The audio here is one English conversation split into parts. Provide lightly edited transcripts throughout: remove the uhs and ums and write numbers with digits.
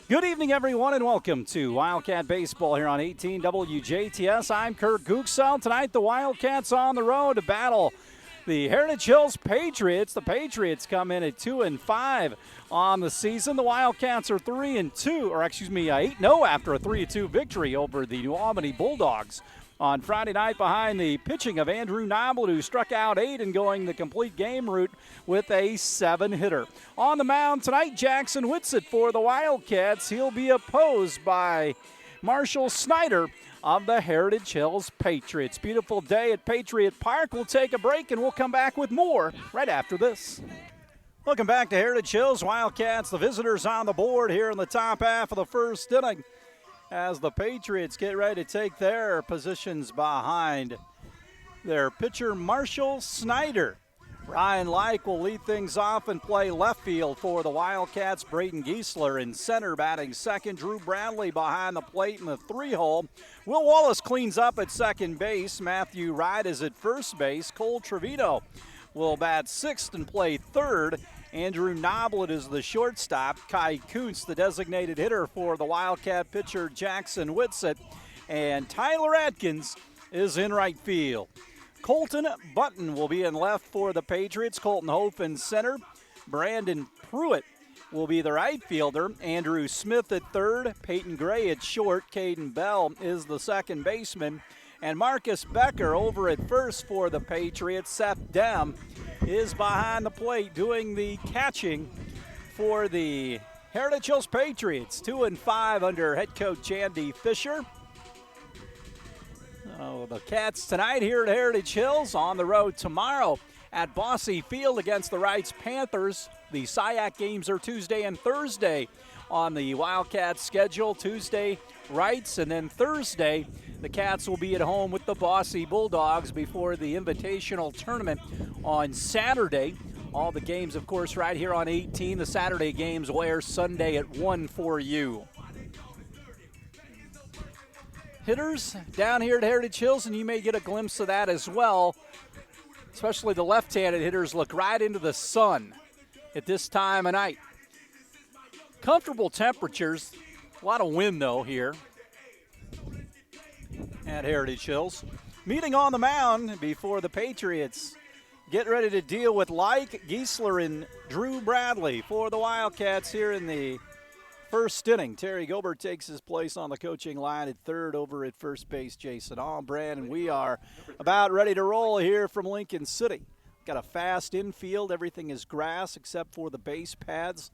Good evening, everyone, and welcome to Wildcat Baseball here on 18 WJTS. I'm Kurt Gooksell. Tonight, the Wildcats on the road to battle the Heritage Hills Patriots. The Patriots come in at 2-5 on the season. The Wildcats are 8-0 after a 3-2 victory over the New Albany Bulldogs on Friday night behind the pitching of Andrew Noblet, who struck out 8 and going the complete game route with a 7-hitter. On the mound tonight, Jackson Whitsitt for the Wildcats. He'll be opposed by Marshall Snyder of the Heritage Hills Patriots. Beautiful day at Patriot Park. We'll take a break and we'll come back with more right after this. Welcome back to Heritage Hills. Wildcats, the visitors on the board here in the top half of the first inning, as the Patriots get ready to take their positions behind their pitcher, Marshall Snyder. Ryan Like will lead things off and play left field for the Wildcats. Braden Giesler in center, batting second. Drew Bradley behind the plate in the 3-hole. Will Wallace cleans up at second base. Matthew Wright is at first base. Cole Trevino will bat sixth and play third. Andrew Noblet is the shortstop. Kai Kuntz, the designated hitter for the Wildcat pitcher Jackson Whitsitt. And Tyler Atkins is in right field. Colton Button will be in left for the Patriots. Colton Hofe in center. Brandon Pruitt will be the right fielder. Andrew Smith at third. Peyton Gray at short. Caden Bell is the second baseman. And Marcus Becker over at first for the Patriots. Seth Dem is behind the plate doing the catching for the Heritage Hills Patriots. 2-5 under head coach Andy Fisher. The Cats tonight here at Heritage Hills, on the road tomorrow at Bosse Field against the Wrights Panthers. The SIAC games are Tuesday and Thursday on the Wildcats schedule. Tuesday, Wrights, and then Thursday, the Cats will be at home with the Bosse Bulldogs before the Invitational Tournament on Saturday. All the games, of course, right here on 18. The Saturday games will air Sunday at 1 for you. Hitters down here at Heritage Hills, and you may get a glimpse of that as well. Especially the left-handed hitters look right into the sun at this time of night. Comfortable temperatures. A lot of wind, though, here at Heritage Hills. Meeting on the mound before the Patriots get ready to deal with Like, Giesler, and Drew Bradley for the Wildcats here in the first inning. Terry Gobert takes his place on the coaching line at third. Over at first base, Jason Albrand, and we are about ready to roll here from Lincoln City. Got a fast infield. Everything is grass except for the base pads.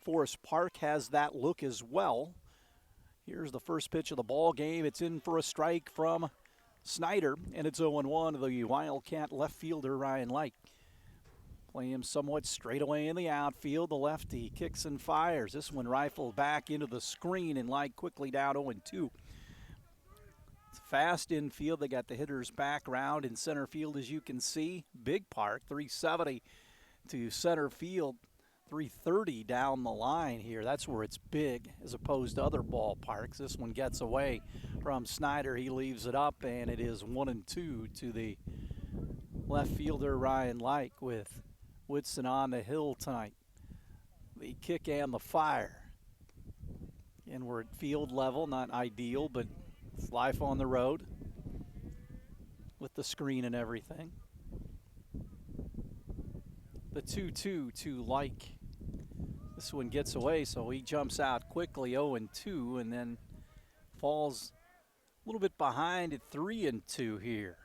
Forest Park has that look as well. Here's the first pitch of the ball game. It's in for a strike from Snyder, and it's 0-1 to the Wildcat left fielder, Ryan Like. Play him somewhat straight away in the outfield. The lefty kicks and fires. This one rifled back into the screen, and Like quickly down 0-2. It's fast infield. They got the hitters back round in center field, as you can see. Big park, 370 to center field. 330 down the line here. That's where it's big as opposed to other ballparks. This one gets away from Snyder. He leaves it up, and it is 1-2 to the left fielder, Ryan Like, with Whitson on the hill tonight. The kick and the fire. And we're at field level, not ideal, but it's life on the road with the screen and everything. The 2-2 to Like. This one gets away, so he jumps out quickly, 0-2, and then falls a little bit behind at 3-2 here.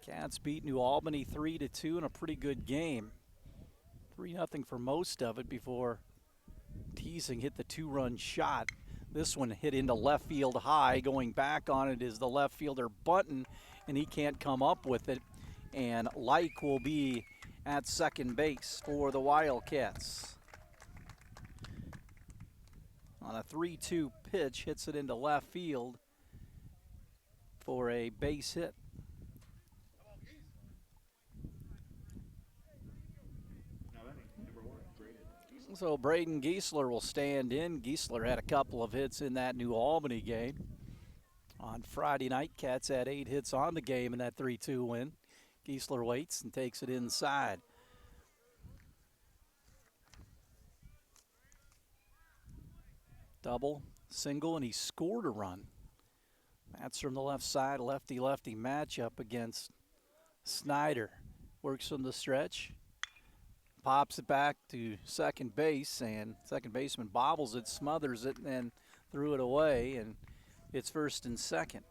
Cats beat New Albany 3-2 in a pretty good game. 3-0 for most of it before Teasing hit the 2-run shot. This one hit into left field high. Going back on it is the left fielder Button, and he can't come up with it. And Like will be at second base for the Wildcats. On a 3-2 pitch, hits it into left field for a base hit. So Braden Giesler will stand in. Giesler had a couple of hits in that New Albany game. On Friday night, Cats had 8 hits on the game in that 3-2 win. Giesler waits and takes it inside. Double, single, and he scored a run. That's from the left side, lefty-lefty matchup against Snyder. Works from the stretch, pops it back to second base, and second baseman bobbles it, smothers it, and then threw it away, and it's first and second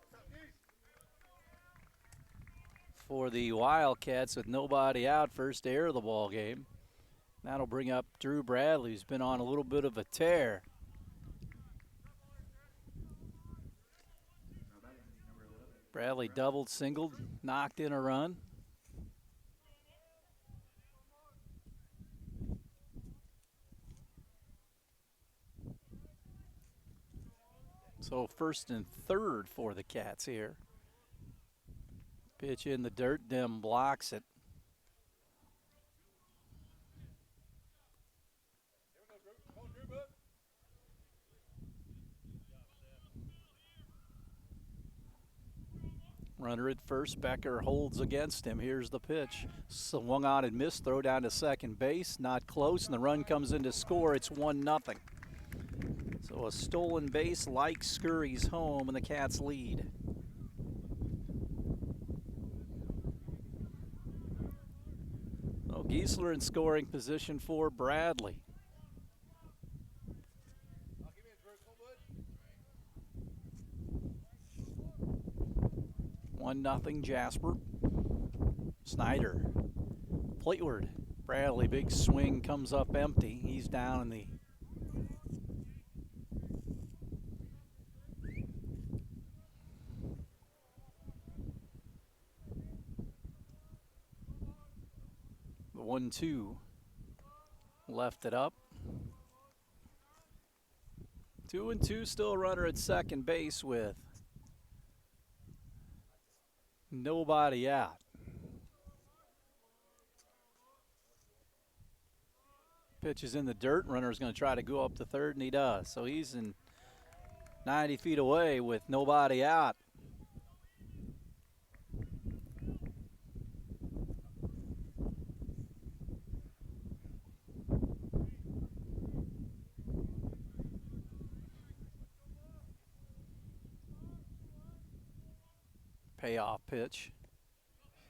for the Wildcats with nobody out. First error of the ball game. That'll bring up Drew Bradley, who's been on a little bit of a tear. Bradley doubled, singled, knocked in a run. So first and third for the Cats here. Pitch in the dirt, Dem blocks it. Runner at first, Becker holds against him. Here's the pitch. Swung on and missed, throw down to second base, not close, and the run comes in to score. It's 1-0. So a stolen base like scurries home, and the Cats lead. So Giesler in scoring position for Bradley. 1-0 Jasper. Snyder. Plateward. Bradley, big swing, comes up empty. He's down in the the 1-2. Left it up. 2-2, still a runner at second base with nobody out. Pitch is in the dirt. Runner's going to try to go up to third, and he does. So he's in 90 feet away with nobody out. Payoff pitch.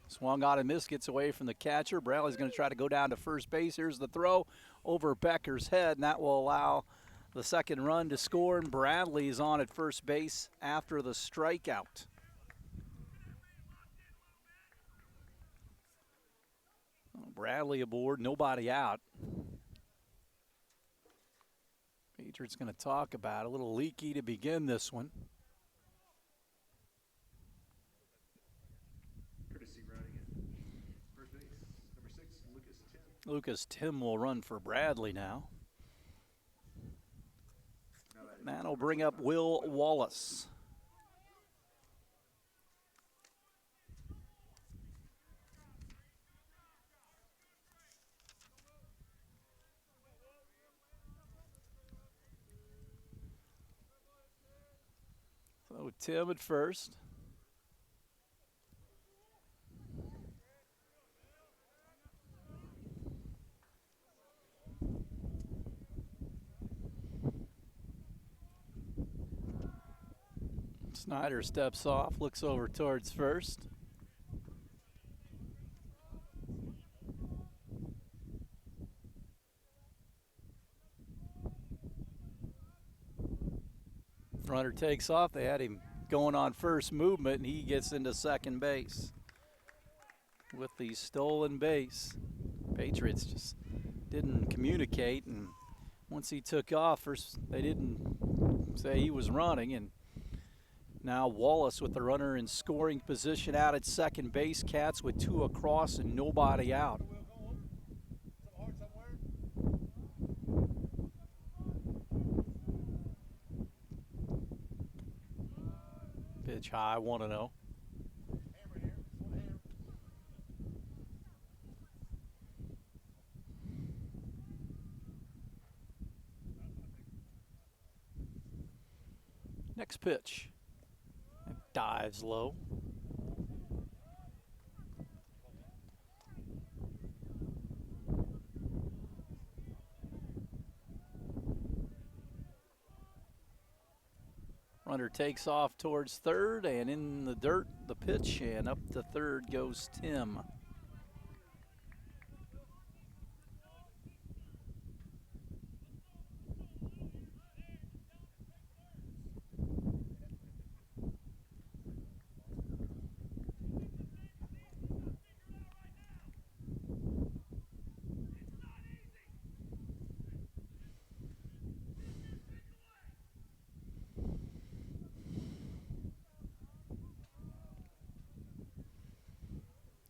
Swung on and missed, gets away from the catcher. Bradley's going to try to go down to first base. Here's the throw over Becker's head, and that will allow the second run to score, and Bradley is on at first base after the strikeout. Bradley aboard, nobody out. Patriots going to talk about a little leaky to begin this one. Lucas Tim will run for Bradley now. That'll bring up Will Wallace. So Tim at first. Snyder steps off, looks over towards first. Runner takes off. They had him going on first movement, and he gets into second base with the stolen base. Patriots just didn't communicate, and once he took off, first they didn't say he was running, and now Wallace with the runner in scoring position out at second base. Cats with two across and nobody out. Pitch high, 1-0. Next pitch. Dives low. Runner takes off towards third, and in the dirt, the pitch, and up to third goes Tim.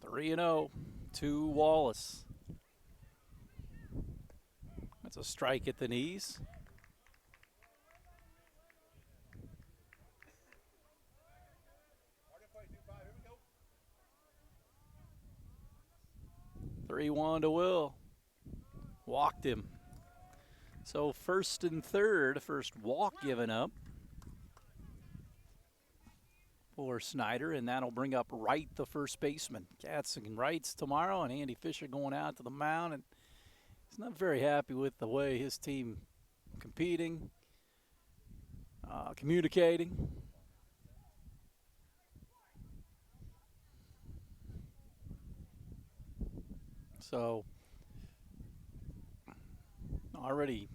Three and 0 to Wallace. That's a strike at the knees. Three one to Will. Walked him. So first and third, first walk given up for Snyder, and that'll bring up Wright, the first baseman. Cats and Wrights tomorrow, and Andy Fisher going out to the mound, and he's not very happy with the way his team competing, communicating. So already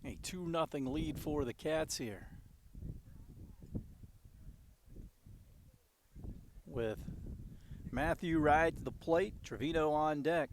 a 2-0 lead for the Cats here, with Matthew Wright to the plate, Trevino on deck.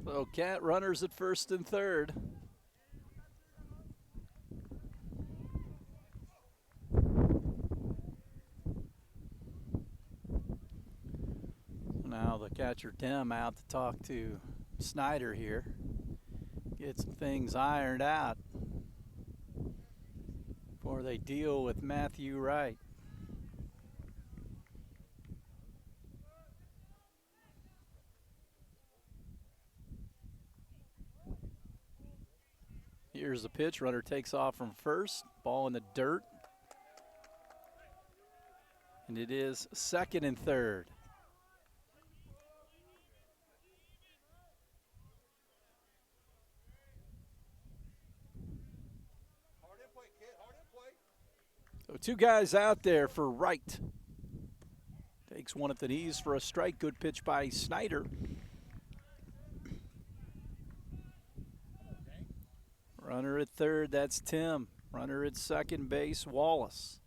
So Cat runners at first and third. Now the catcher Tim out to talk to Snyder here. Get some things ironed out before they deal with Matthew Wright. Here's the pitch. Runner takes off from first. Ball in the dirt. And it is second and third. So two guys out there for Wright. Takes one at the knees for a strike. Good pitch by Snyder. Runner at third, that's Tim. Runner at second base, Wallace.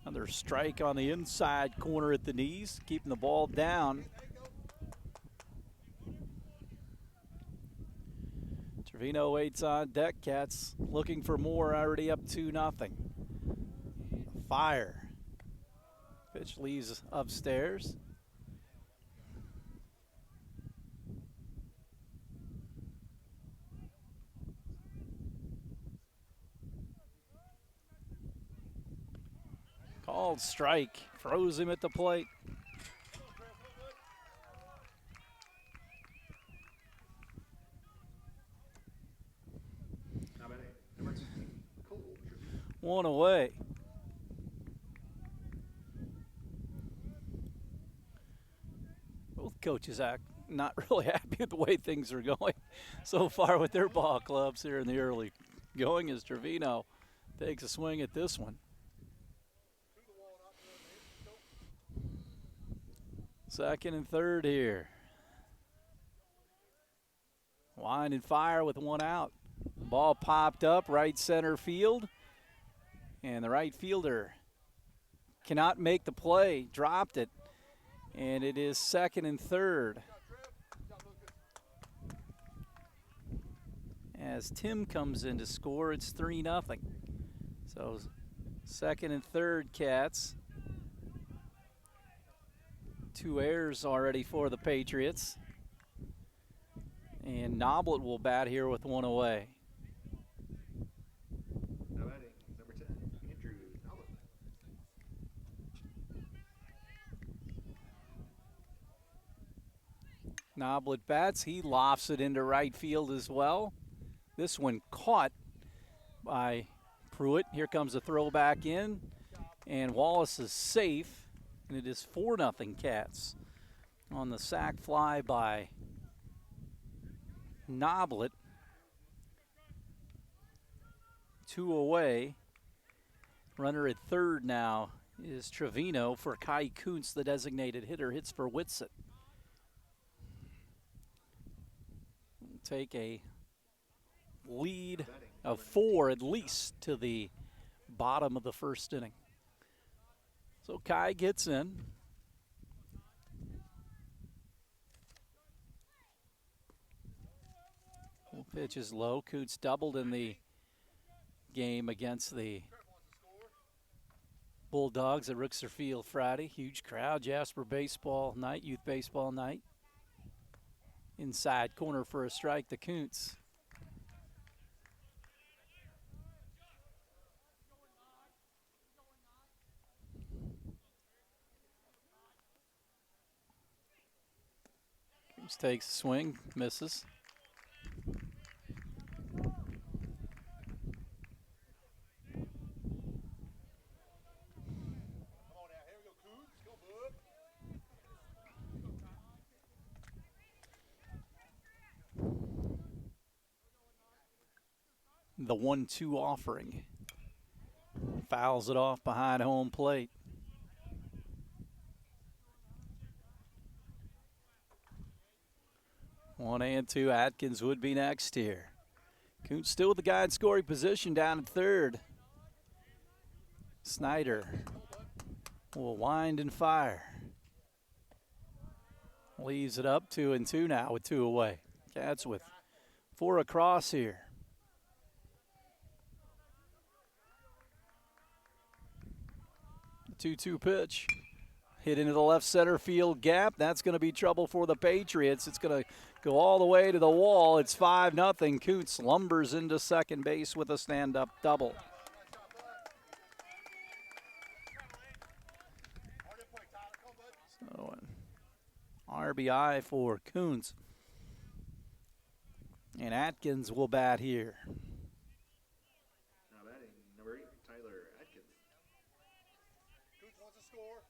Another strike on the inside corner at the knees, keeping the ball down. Trevino waits on deck. Cats looking for more, already up 2-0. Fire. Pitch leaves upstairs. Called strike, froze him at the plate. One away. Both coaches act not really happy with the way things are going so far with their ball clubs here in the early going, as Trevino takes a swing at this one. Second and third here. Wind and fire with one out. Ball popped up right center field. And the right fielder cannot make the play. Dropped it. And it is second and third. As Tim comes in to score, it's 3-0. So second and third, Cats. 2 errors already for the Patriots. And Noblet will bat here with one away. Now batting, number 10, Andrew Noblet. Noblet bats. He lofts it into right field as well. This one caught by Pruitt. Here comes a throw back in, and Wallace is safe, and it is 4-0 Cats on the sac fly by Noblet. 2 away. Runner at third now is Trevino for Kai Kuntz, the designated hitter, hits for Whitsitt. Take a lead of 4 at least to the bottom of the first inning. So Kai gets in. Pitch is low. Kuntz doubled in the game against the Bulldogs at Rixer Field Friday. Huge crowd. Jasper baseball night, youth baseball night. Inside corner for a strike to Kuntz. Kuntz takes a swing, misses. The 1-2 offering. Fouls it off behind home plate. One and two. Atkins would be next here. Kuntz still with the guy in scoring position down at third. Snyder will wind and fire. Leaves it up 2-2 now with 2 away. Cats with 4 across here. The 2-2 pitch. Hit into the left center field gap. That's going to be trouble for the Patriots. It's going to go all the way to the wall. It's 5-0. Kuntz lumbers into second base with a stand-up double. So an RBI for Kuntz. And Atkins will bat here. Now batting, number 8, Tyler Atkins. Kuntz wants to score.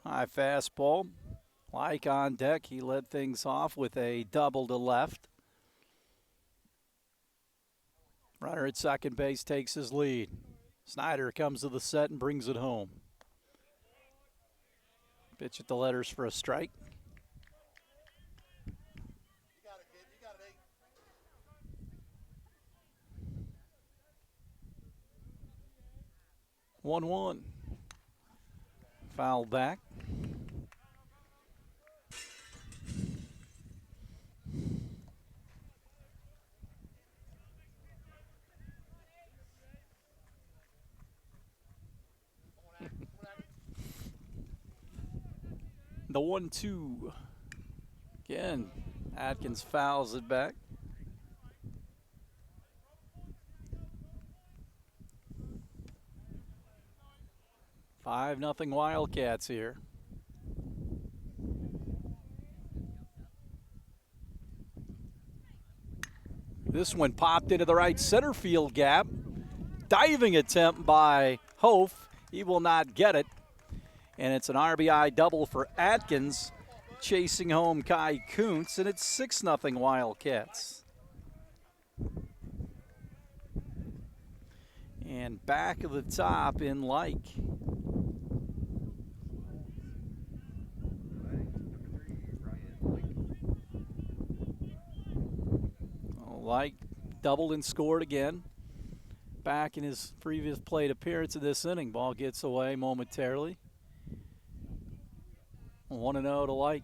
High fastball. Like on deck, he led things off with a double to left. Runner at second base takes his lead. Snyder comes to the set and brings it home. Pitch at the letters for a strike. You got it, kid. You got it, 1-1. Foul back. The 1-2. Again, Atkins fouls it back. Five nothing Wildcats here. This one popped into the right center field gap. Diving attempt by Hof. He will not get it. And it's an RBI double for Atkins, chasing home Kai Kuntz, and it's 6-0 Wildcats. And back of the top in Like. Like doubled and scored again. Back in his previous plate appearance in this inning. Ball gets away momentarily. 1-0 to Like.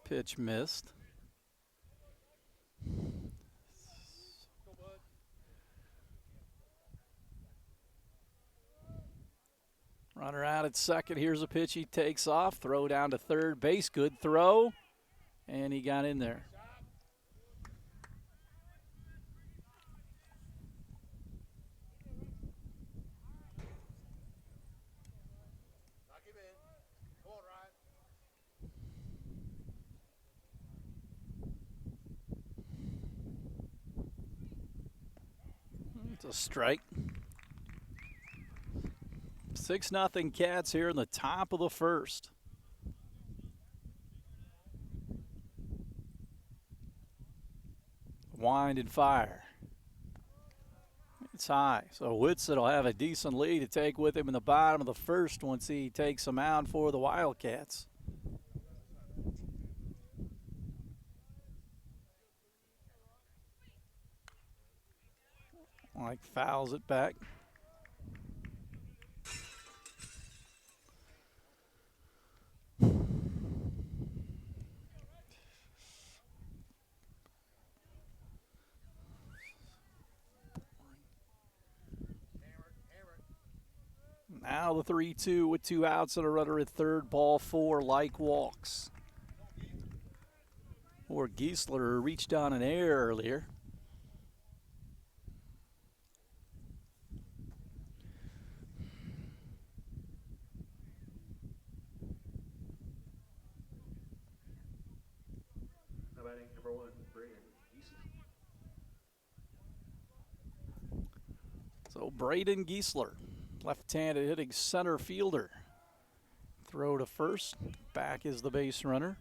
Pitch missed. Runner out at second. Here's a pitch. He takes off. Throw down to third base. Good throw. And he got in there. Knock him in. Come on, Ryan. It's a strike. 6-0 Cats here in the top of the first. Wind and fire. It's high, so Whitsitt will have a decent lead to take with him in the bottom of the first once he takes him out for the Wildcats. Like fouls it back. Now the 3-2 with 2 outs and a runner at third. Ball 4, like walks. Or Giesler reached on an error earlier. Now batting number 1, Braden Giesler. So Braden Giesler, left-handed hitting center fielder. Throw to first. Back is the base runner.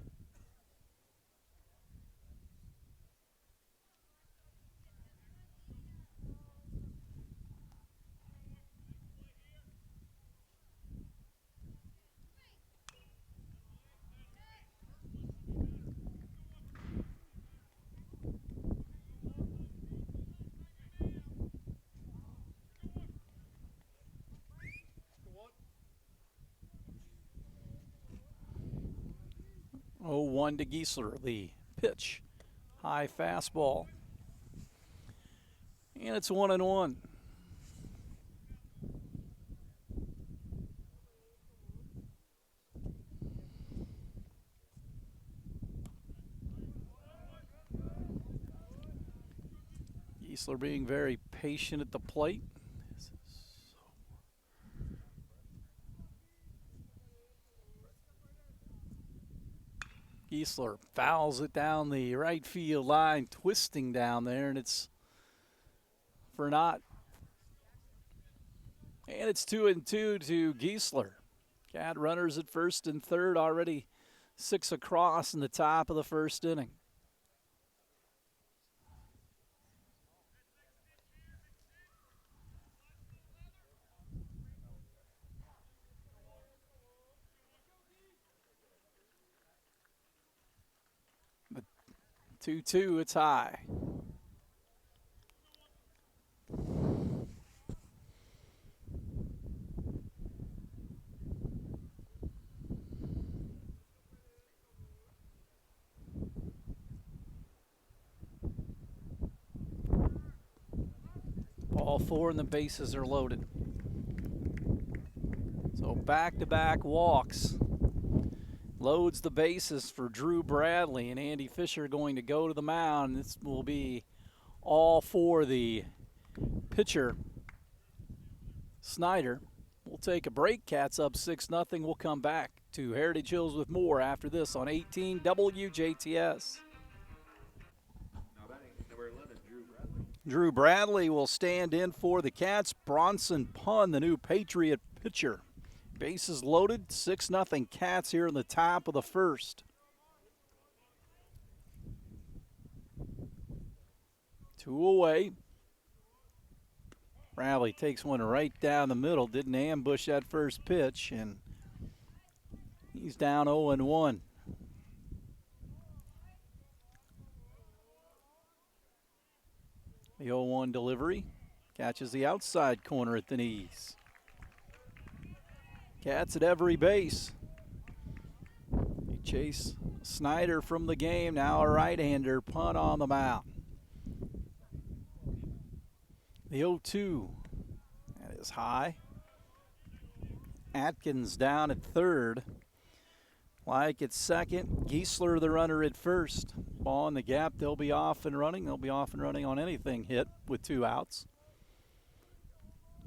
Oh, 1 to Giesler, the pitch. High fastball. And it's 1-1. Giesler being very patient at the plate. Giesler fouls it down the right field line, twisting down there, and it's for naught. And it's 2-2 to Giesler. Cat runners at first and third, already 6 across in the top of the first inning. But 2-2, it's high. Ball 4 and the bases are loaded. So back-to-back walks. Loads the bases for Drew Bradley, and Andy Fisher going to go to the mound. This will be all for the pitcher, Snyder. We'll take a break. Cats up 6-0. We'll come back to Heritage Hills with more after this on 18 WJTS. Now batting number 11, Drew Bradley. Drew Bradley will stand in for the Cats. Bronson Punn, the new Patriot pitcher. Bases loaded, 6-0 Cats here in the top of the first. 2 away. Bradley takes one right down the middle, didn't ambush that first pitch, and he's down 0-1. The 0-1 delivery catches the outside corner at the knees. Cats at every base. They chase a Snyder from the game, now a right-hander, punt on the mound. The 0-2, that is high. Atkins down at third. Like at second, Giesler the runner at first. Ball in the gap, they'll be off and running. They'll be off and running on anything hit with 2 outs.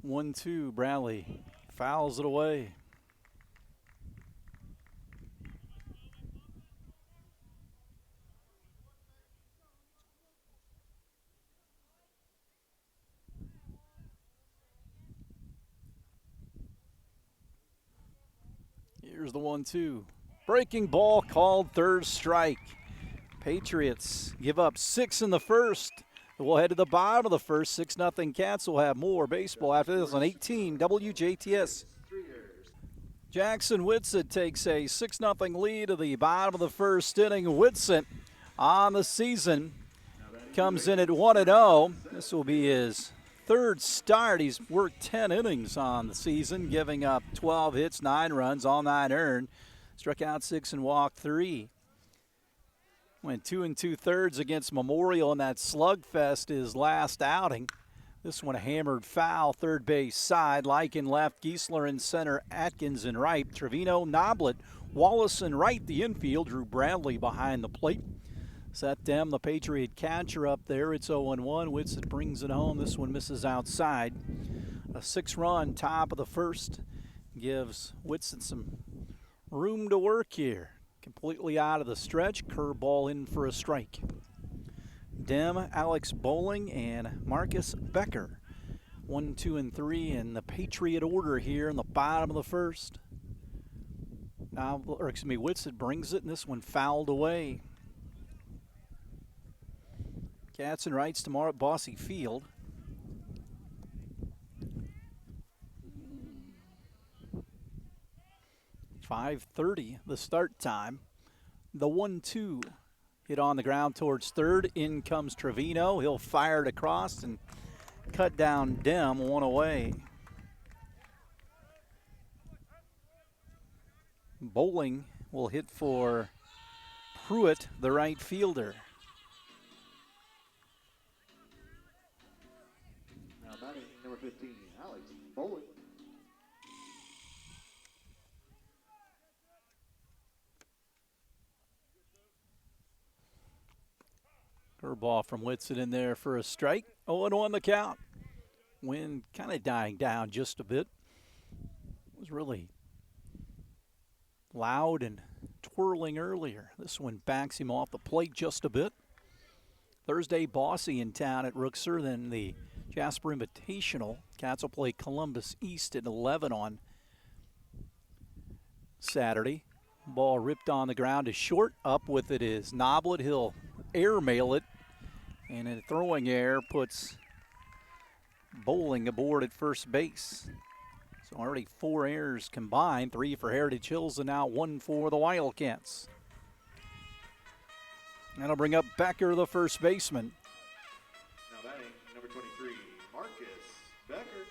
1-2, Bradley fouls it away. Here's the 1-2. Breaking ball called, third strike. Patriots give up 6 in the first. We'll head to the bottom of the first. 6-0 Cats will have more baseball after this on 18 WJTS. Jackson Whitsitt takes a 6-0 lead to the bottom of the first inning. Whitsitt on the season comes in at 1-0. This will be his third start. He's worked 10 innings on the season, giving up 12 hits, 9 runs, all 9 earned. Struck out 6 and walked 3. Went 2 2/3 against Memorial in that slugfest his last outing. This one a hammered foul, third base side. Lycan left, Giesler in center, Atkins in right. Trevino, Noblet, Wallace in right. The infield, Drew Bradley behind the plate. Set them, the Patriot catcher up there. It's 0-1. Whitsitt brings it home. This one misses outside. A 6-run top of the first gives Whitsitt some room to work here. Completely out of the stretch. Curveball in for a strike. Dem, Alex Bowling, and Marcus Becker. 1, 2, and 3 in the Patriot order here in the bottom of the first. Whitsitt brings it, and this one fouled away. Cats and rights tomorrow at Bossy Field. .5:30 the start time. The 1-2 hit on the ground towards third. In comes Trevino. He'll fire it across and cut down Dem, 1 away. Bowling will hit for Pruitt, the right fielder. Now batting number 15, Alex Bowling. Curveball from Whitsitt in there for a strike. 0-1 the count. Wind kind of dying down just a bit. It was really loud and twirling earlier. This one backs him off the plate just a bit. Thursday, Bossy in town at Rookser, then the Jasper Invitational. Cats will play Columbus East at 11 on Saturday. Ball ripped on the ground is short. Up with it is Noblet. He'll airmail it, and in a throwing error puts Bowling aboard at first base. So already 4 errors combined, 3 for Heritage Hills and now 1 for the Wildcats. That'll bring up Becker, the first baseman. Now batting number 23, Marcus Becker.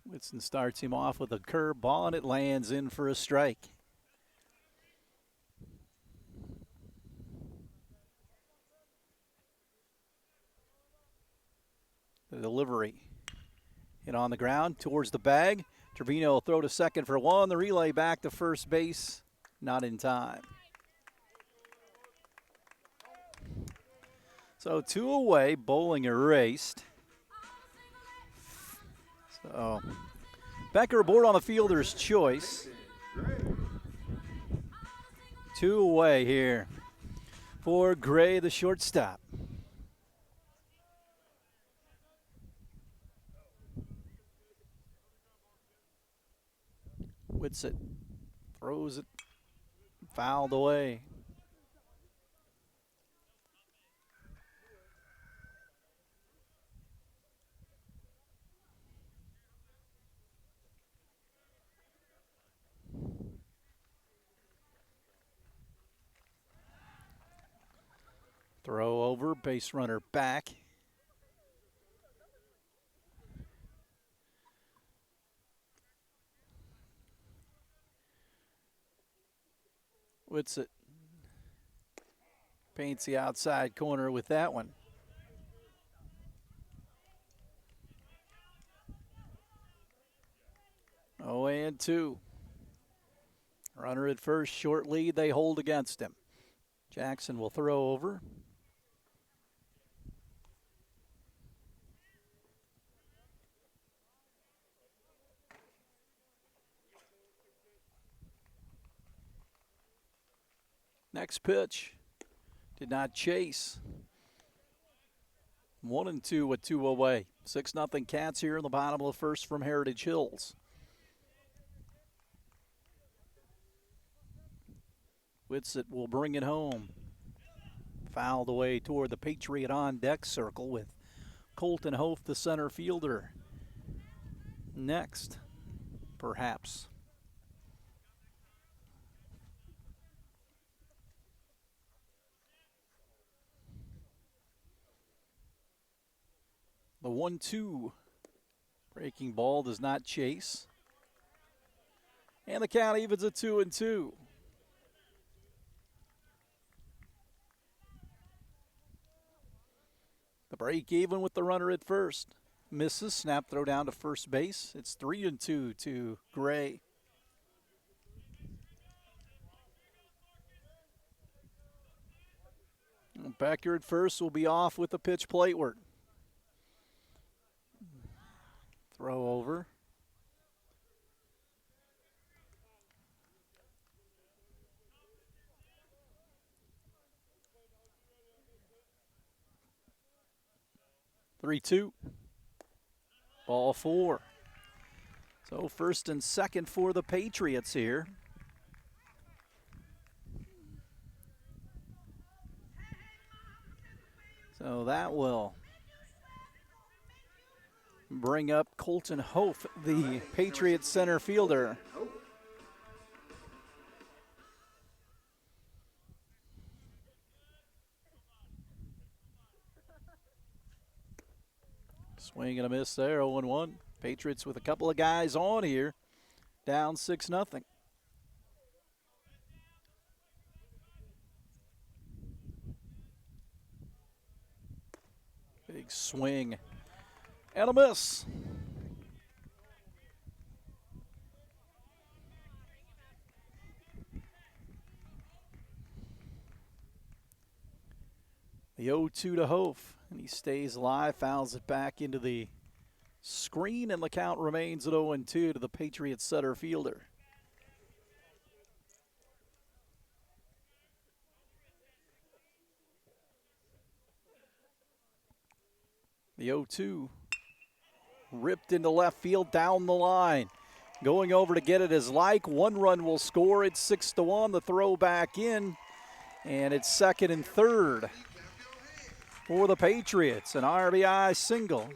Whitson starts him off with a curveball, and it lands in for a strike. The delivery hit on the ground towards the bag. Trevino will throw to second for 1. The relay back to first base, not in time. So 2 away, Bowling erased. So Becker aboard on the fielder's choice. 2 away here for Gray, the shortstop. Whitsitt throws it, fouled away. Throw over, base runner back. What's it? Paints the outside corner with that one. Oh, and 2. Runner at first, short lead, they hold against him. Jackson will throw over. Next pitch, did not chase. 1-2 with 2 away. 6-0 Cats here in the bottom of the first from Heritage Hills. Whitsitt will bring it home. Fouled away toward the Patriot on deck circle with Colton Hof, the center fielder. Next, perhaps. The 1-2 breaking ball does not chase. And the count evens at 2-2. The break even with the runner at first. Misses, snap throw down to first base. It's 3-2 to Gray. Becker at first will be off with the pitch plateward. Throw over. 3-2. Ball 4. So first and second for the Patriots here. So that will bring up Colton Hof, the Patriots center fielder. Swing and a miss there, 0-1. Patriots with a couple of guys on here, down 6-0. Big swing and a miss. The 0-2 to Hof, and he stays alive, fouls it back into the screen, and the count remains at 0-2 to the Patriots center fielder. The 0-2 ripped into left field down the line. Going over to get it is Like. 1 run will score. It's 6-1. The throw back in, and it's second and third for the Patriots. An RBI single.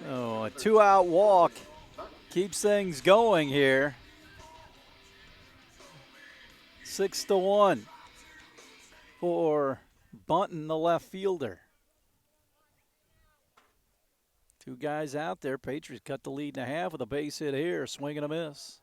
So a 2-out walk keeps things going here. 6-1 for Bunton, the left fielder. 2 guys out there. Patriots cut the lead in half with a base hit here. Swing and a miss.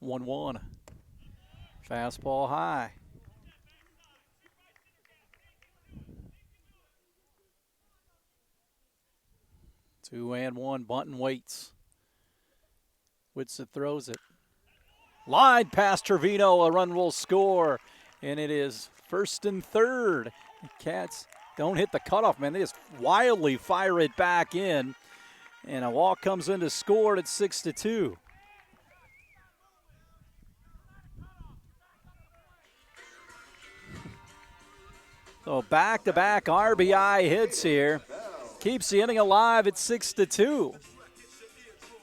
One. Fastball high. Two and one. Bunton waits. Whitsitt throws it. Line past Trevino. A run will score. And it is first and third. The Cats don't hit the cutoff, man. They just wildly fire it back in. And a walk comes in to score at 6-2. So back-to-back RBI hits here. Keeps the inning alive at 6-2.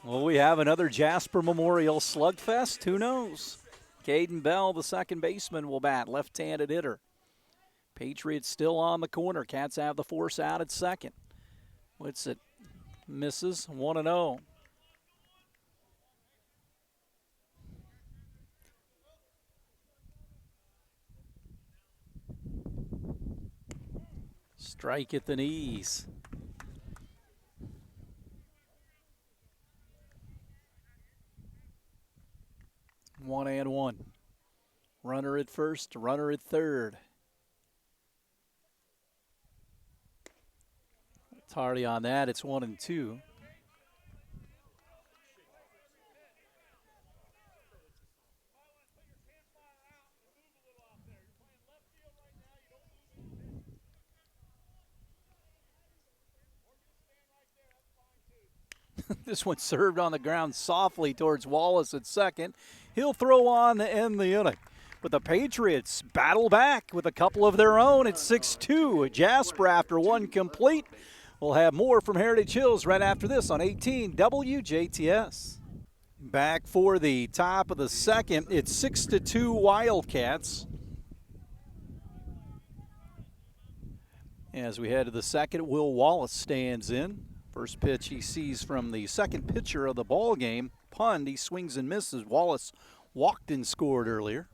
Will we have another Jasper Memorial slugfest? Who knows? Caden Bell, the second baseman, will bat, left-handed hitter. Patriots still on the corner. Cats have the force out at second. Whitsitt misses, 1-0. Strike at the knees. One and one. Runner at first, runner at third. Tardy on that, it's 1-2. This one served on the ground softly towards Wallace at second. He'll throw on to end the inning. But the Patriots battle back with a couple of their own at 6-2. Jasper, after one complete, we'll have more from Heritage Hills right after this on 18 WJTS. Back for the top of the second. It's 6-2 Wildcats. As we head to the second, Will Wallace stands in. First pitch he sees from the second pitcher of the ball game. Pund, he swings and misses. Wallace walked and scored earlier.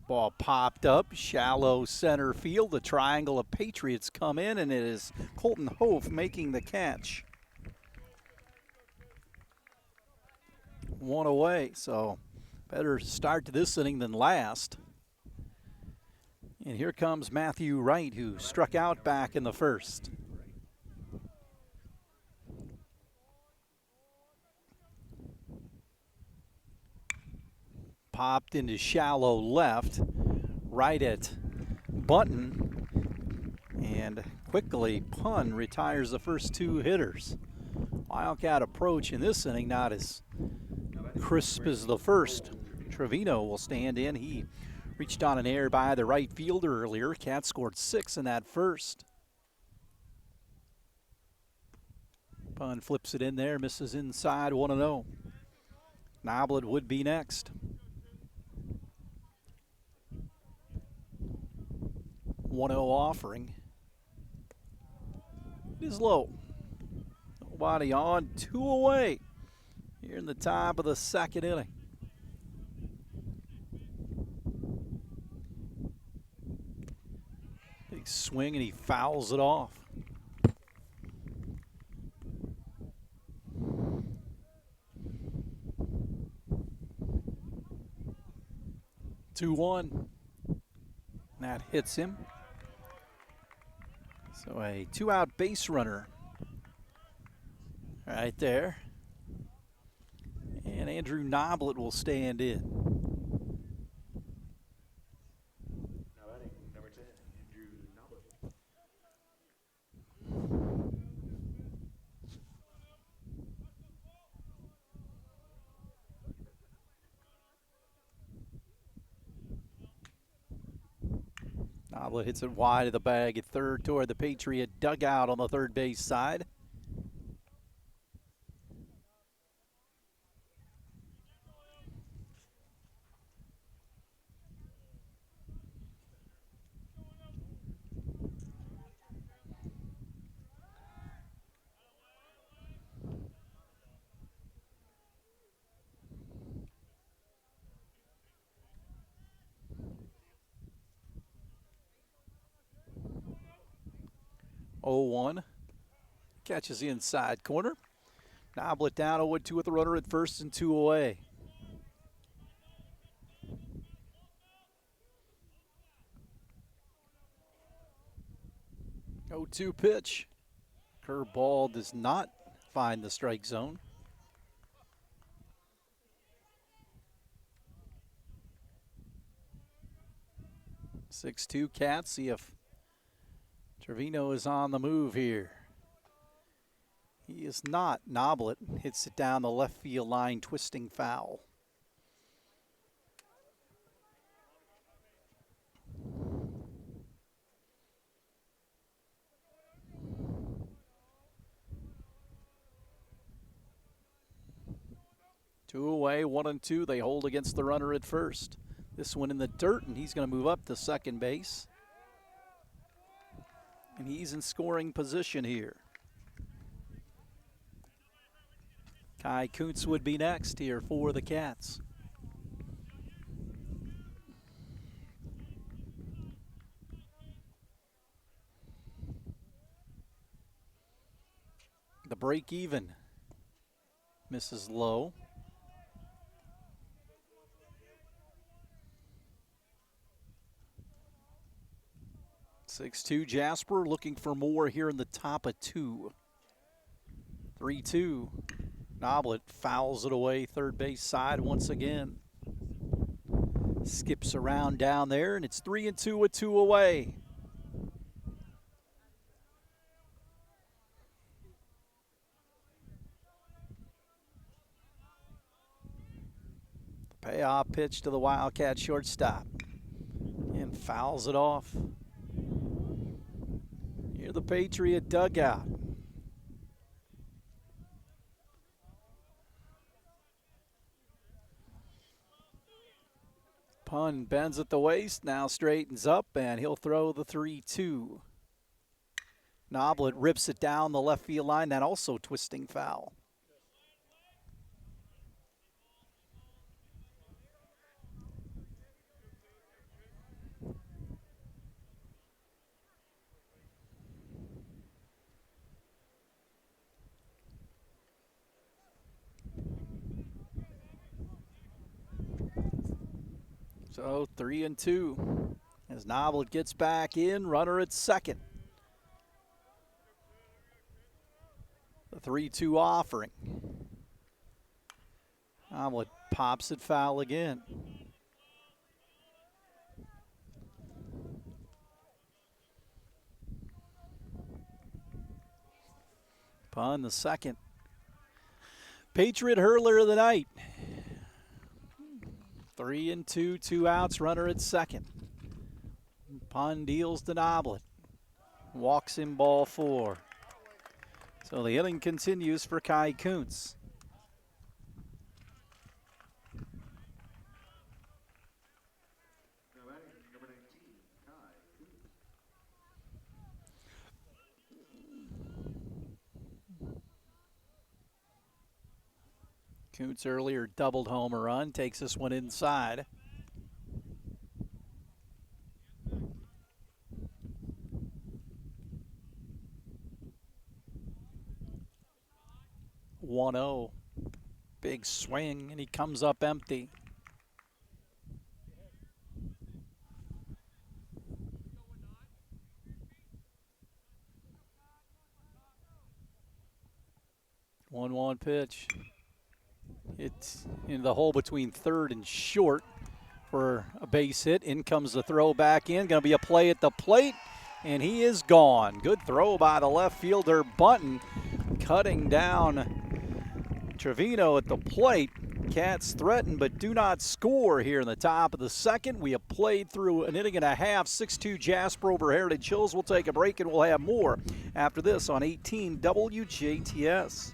Ball popped up, shallow center field. The triangle of Patriots come in, and it is Colton Hof making the catch. One away, so better start to this inning than last. And here comes Matthew Wright, who struck out back in the first. Popped into shallow left, right at Bunton, and quickly Pun retires the first two hitters. Wildcat approach in this inning not as crisp as the first. Trevino will stand in. He reached on an error by the right fielder earlier. Cats scored 6 in that first. Pun flips it in there, misses inside, 1-0. Noblet would be next. 1-0 offering. It is low. Nobody on, 2 away here in the top of the second inning. Big swing and he fouls it off. Two one. That hits him. So a 2-out base runner right there. And Andrew Noblet will stand in. Now batting, number 10, Andrew Noblet. Noblet hits it wide of the bag at third toward the Patriot dugout on the third base side. Oh, 1. Catches the inside corner. Noblet down 0-2 with the runner at first and 2 away. Oh, 2 pitch. Curveball does not find the strike zone. Six-2 Cats. See if Trevino is on the move here. He is not. Noblet hits it down the left field line, twisting foul. Two away, 1-2. They hold against the runner at first. This one in the dirt, and he's going to move up to second base. And he's in scoring position here. Kai Kuntz would be next here for the Cats. The break even. Misses low. 6-2 Jasper looking for more here in the top of 2. 3-2. Noblet fouls it away third base side once again. Skips around down there, and it's 3-2 with 2 away. The payoff pitch to the Wildcat shortstop. And fouls it off. Near the Patriot dugout. Pun bends at the waist, now straightens up, and he'll throw the 3-2. Noblet rips it down the left field line, that also twisting foul. So 3-2 as Noblet gets back in, runner at second. The 3-2 offering. Noblet pops it foul again. Pun the second. Patriot hurler of the night. 3-2, 2 outs, runner at second. Pun deals to Noblet. Walks in ball 4. So the inning continues for Kai Kuntz. Now batting number 19, Kai Kuntz. Kuntz earlier doubled home a run, takes this one inside. (1-0). Big swing, and he comes up empty. One pitch. It's in the hole between third and short for a base hit. In comes the throw back in. Going to be a play at the plate, and he is gone. Good throw by the left fielder, Bunton, cutting down Trevino at the plate. Cats threaten but do not score here in the top of the second. We have played through an inning and a half. 6-2 Jasper over Heritage Hills. We'll take a break and we'll have more after this on 18 WJTS.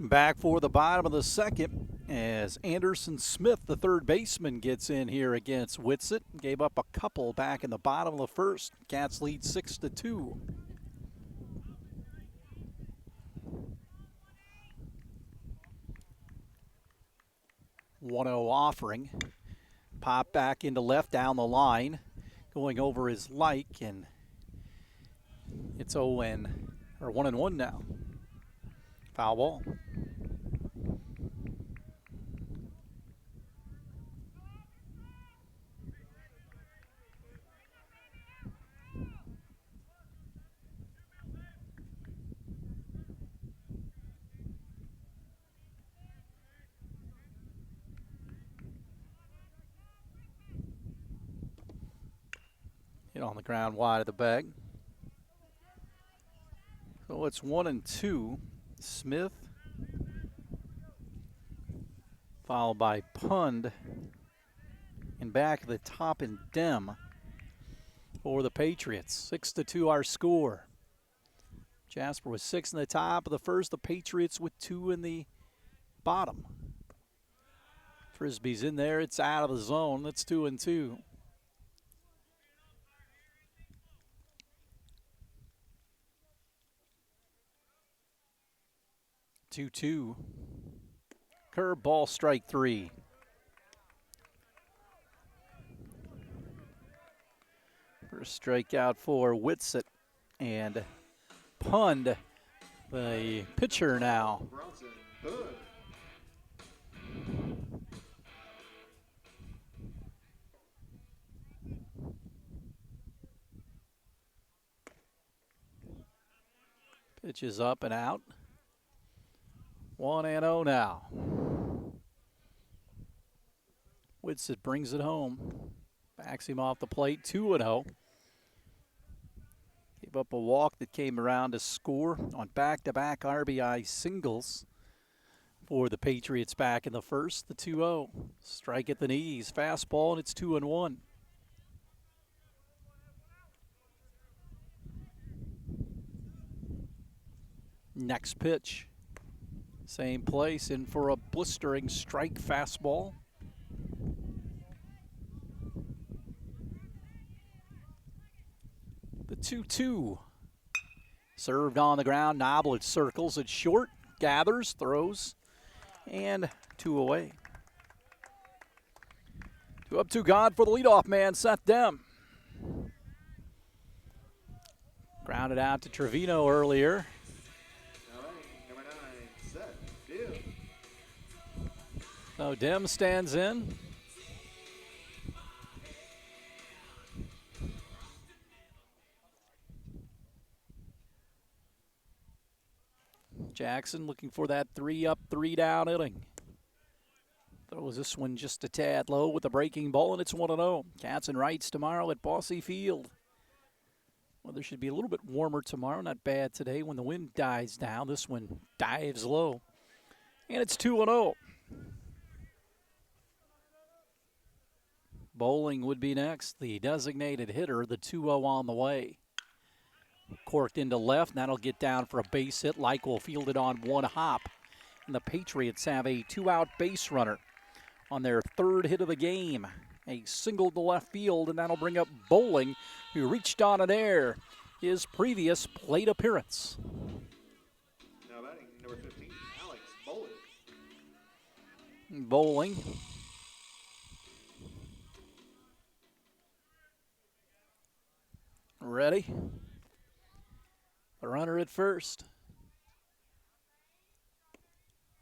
Back for the bottom of the second as Anderson Smith, the third baseman, gets in here against Whitsitt. Gave up a couple back in the bottom of the first. Cats lead 6-2. (1-0) offering. Pop back into left down the line. Going over his like, and it's 1-1 now. Foul ball. Hit on the ground wide of the bag. So it's 1-2. Smith, followed by Pund, and back at the top in Dem for the Patriots. 6-2 our score. Jasper with 6 in the top of the first, the Patriots with 2 in the bottom. Frisbee's in there, it's out of the zone. That's 2-2. Two. Curveball, strike 3. First strikeout for Whitsitt, and Pund, the pitcher now. Bronson, good. Pitch is up and out. 1-0 now. Whitsitt brings it home. Backs him off the plate, 2-0. Gave up a walk that came around to score on back-to-back RBI singles for the Patriots back in the first. The 2-0. Strike at the knees, fastball, and it's 2-1. Next pitch. Same place, in for a blistering strike fastball. The 2-2. Served on the ground. Noblet circles it short, gathers, throws, and 2 away. 2 up, 2 gone for the leadoff man, Seth Dem. Grounded out to Trevino earlier. Number 9, set, field. So Dem stands in. Jackson looking for that 3 up, 3 down inning. Throws this one just a tad low with a breaking ball, and it's 1-0. Cats and Rights tomorrow at Bosse Field. Weather should be a little bit warmer tomorrow, not bad today when the wind dies down. This one dives low, and it's 2-0. Bowling would be next, the designated hitter, the 2-0 on the way. Corked into left, and that'll get down for a base hit. Like will field it on 1 hop. And the Patriots have a 2-out base runner on their 3rd hit of the game. A single to left field, and that'll bring up Bowling, who reached on an air his previous plate appearance. Now batting, number 15, Alex Bowling. Bowling. Ready? The runner at first.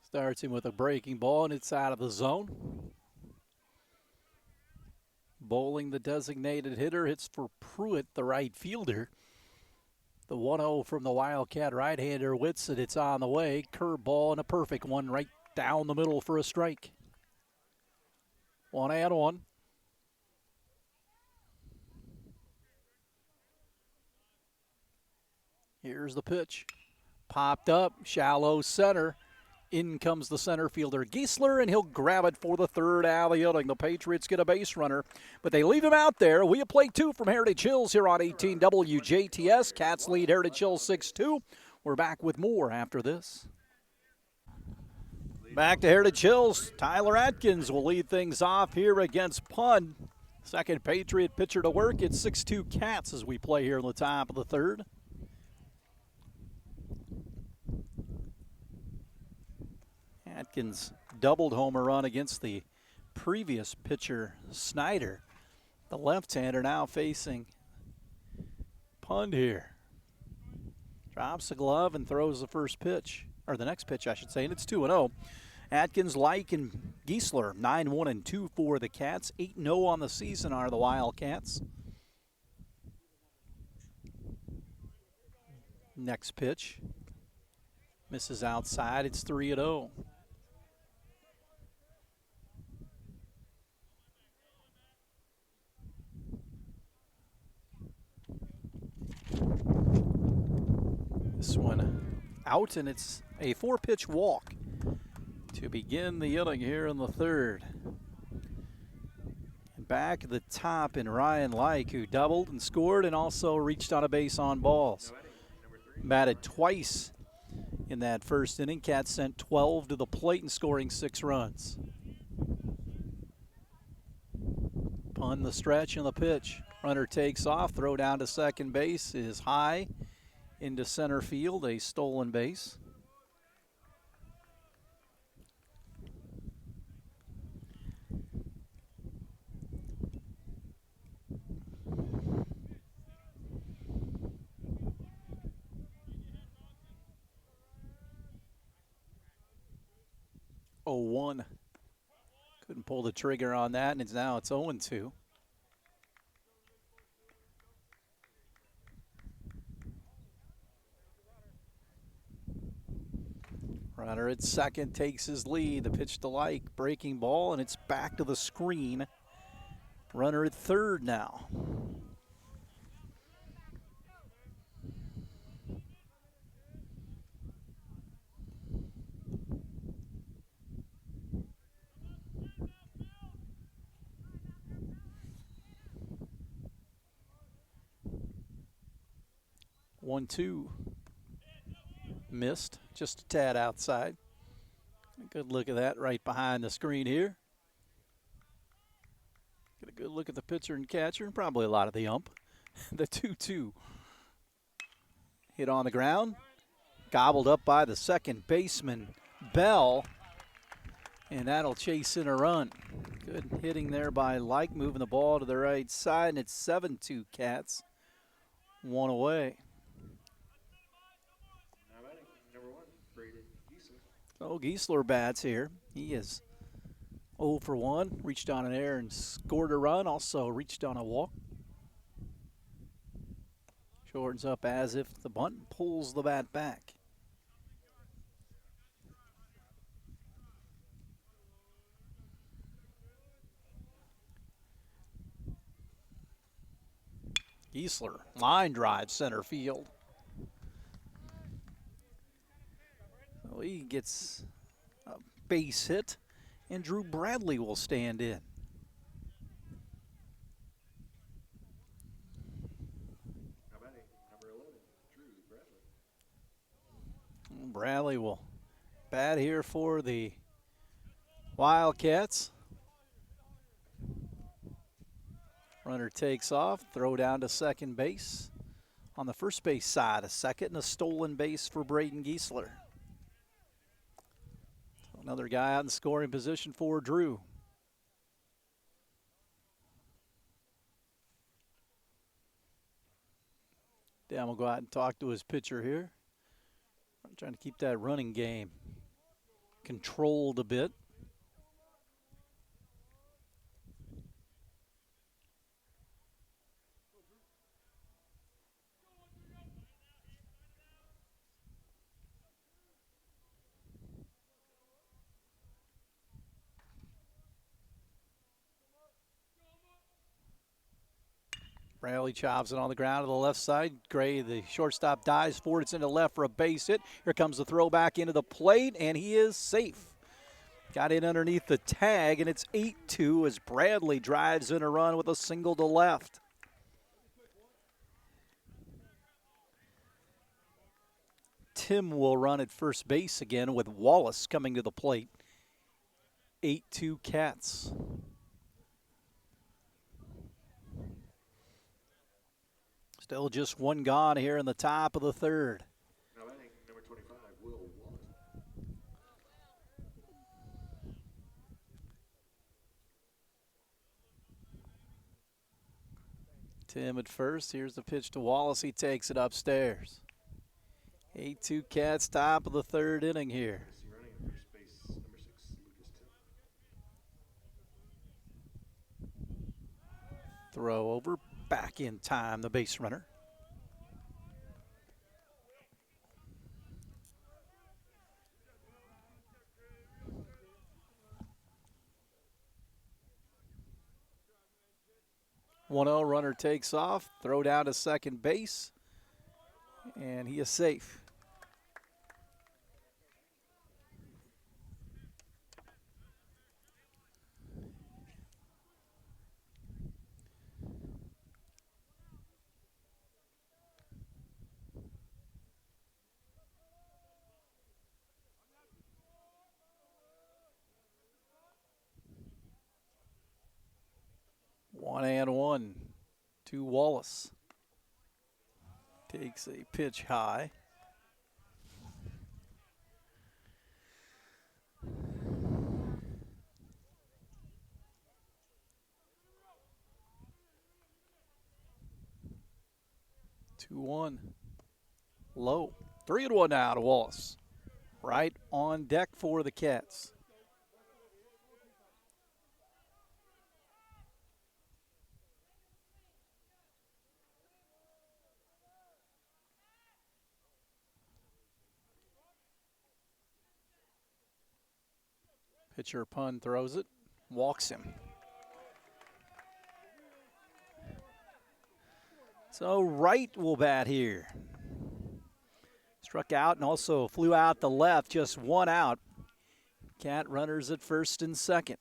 Starts him with a breaking ball, and it's out of the zone. Bowling, the designated hitter, hits for Pruitt, the right fielder. The 1-0 from the Wildcat right-hander Whitsitt. It's on the way. Curveball and a perfect one right down the middle for a strike. 1-1. Here's the pitch. Popped up, shallow center. In comes the center fielder, Giesler, and he'll grab it for the 3rd out of the inning. The Patriots get a base runner, but they leave him out there. We have play 2 from Heritage Hills here on 18 WJTS. Cats lead Heritage Hills 6-2. We're back with more after this. Back to Heritage Hills. Tyler Atkins will lead things off here against Pund. Second Patriot pitcher to work. It's 6-2 Cats as we play here in the top of the 3rd. Atkins doubled homer run against the previous pitcher, Snyder. The left-hander now facing Pund here. Drops the glove and throws the first pitch, or the next pitch, I should say, and it's 2-0. Atkins, Like, and Giesler, 9-1-2 for the Cats. 8-0 on the season are the Wildcats. Next pitch. Misses outside. It's 3-0. This one out, and it's a 4-pitch walk to begin the inning here in the third. And back at the top in Ryan Like, who doubled and scored and also reached on a base on balls. Batted twice in that first inning. Cats sent 12 to the plate and scoring 6 runs. On the stretch and the pitch. Runner takes off, throw down to second base is high into center field, a stolen base. Oh, 1. Couldn't pull the trigger on that, and it's 0-2. Runner at second takes his lead. The pitch to Like, breaking ball, and it's back to the screen. Runner at third now. One, two. Missed, just a tad outside. A good look at that right behind the screen here. Get a good look at the pitcher and catcher, and probably a lot of the ump. The 2-2. Hit on the ground. Gobbled up by the second baseman, Bell. And that'll chase in a run. Good hitting there by Like, moving the ball to the right side, and it's 7-2 Cats. 1 away. Oh, Giesler bats here. He is 0 for 1. Reached on an error and scored a run. Also reached on a walk. Shortens up as if the bunt, pulls the bat back. Giesler, line drive center field. So he gets a base hit, and Drew Bradley will stand in. How about number 11, Drew Bradley? Bradley will bat here for the Wildcats. Runner takes off, throw down to second base. On the first base side, a second and a stolen base for Braden Giesler. Another guy out in scoring position for Drew. Dan will go out and talk to his pitcher here. I'm trying to keep that running game controlled a bit. Bradley chops it on the ground to the left side. Gray, the shortstop, dives forward. It's into left for a base hit. Here comes the throw back into the plate, and he is safe. Got in underneath the tag, and it's 8-2 as Bradley drives in a run with a single to left. Tim will run at first base again with Wallace coming to the plate. 8-2 Cats. Still just one gone here in the top of the third. Now batting number 25, Will Wallace. Tim at first. Here's the pitch to Wallace. He takes it upstairs. 8-2 Cats, top of the third inning here. Running at first base, number 6, Lucas Tim. Throw over, back in time, the base runner. One 0 runner takes off, throw down to second base, and he is safe. 1-1 to Wallace. Takes a pitch high. Two one. Low. 3-1 now to Wallace. Right on deck for the Cats. Pitcher Pun throws it, walks him. So Wright will bat here. Struck out and also flew out the left, just one out. Cat runners at first and second.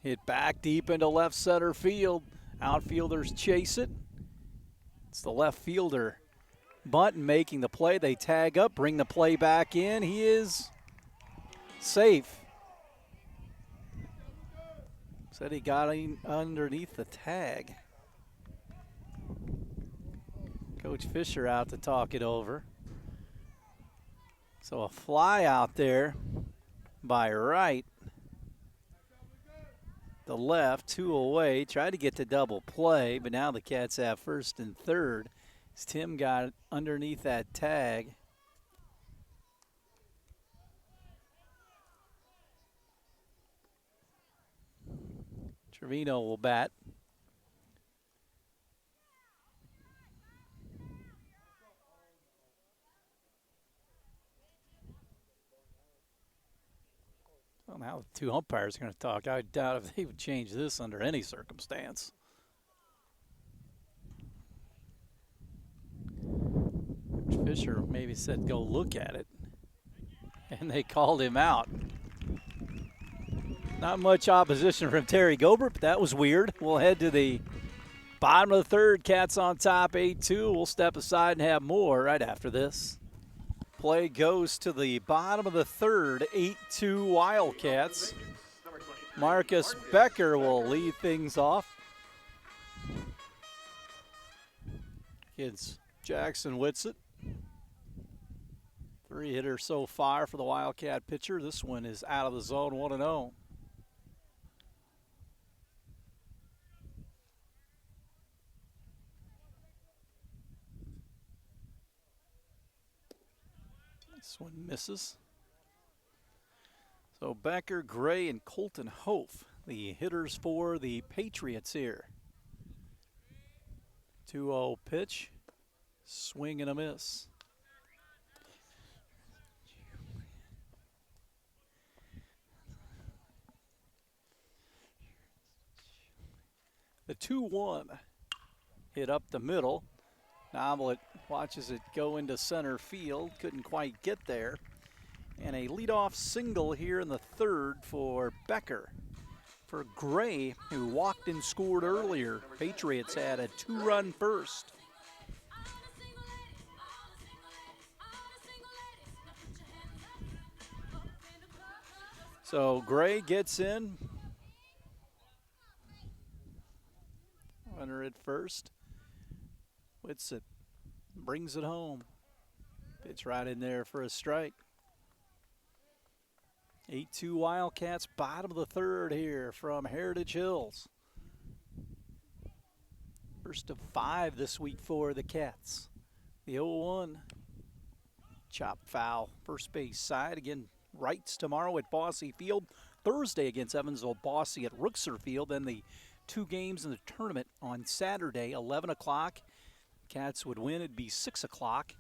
Hit back deep into left center field. Outfielders chase it. It's the left fielder, Bunton, making the play. They tag up, bring the play back in. He is safe. Said he got in underneath the tag. Coach Fisher out to talk it over. So a fly out there by Wright. The left, 2 away, tried to get to double play, but now the Cats have first and third. As Tim got underneath that tag. Trevino will bat. Well, now the two umpires are going to talk. I doubt if they would change this under any circumstance. Coach Fisher maybe said, go look at it. And they called him out. Not much opposition from Terry Gobert, but that was weird. We'll head to the bottom of the third. Cats on top, 8-2. We'll step aside and have more right after this. Play goes to the bottom of the third, 8-2 Wildcats. Marcus Becker will lead things off. Kids Jackson Whitsett. 3 hitter so far for the Wildcat pitcher. This one is out of the zone, 1-0. This one misses. So Becker, Gray, and Colton Hof, the hitters for the Patriots here. 2-0 pitch, swing and a miss. The 2-1 hit up the middle. Novelet watches it go into center field. Couldn't quite get there. And a leadoff single here in the third for Becker. For Gray, who walked and scored earlier, Patriots had a 2-run first. So Gray gets in. Runner at first. Whitsett brings it home. Pitch right in there for a strike. 8-2 Wildcats, bottom of the third here from Heritage Hills. First of 5 this week for the Cats. The 0-1. Chop foul, first base side. Again, Wrights tomorrow at Bossy Field. Thursday against Evansville Bossy at Rookser Field. Then the 2 games in the tournament on Saturday, 11 o'clock. Cats would win, it'd be 6 o'clock.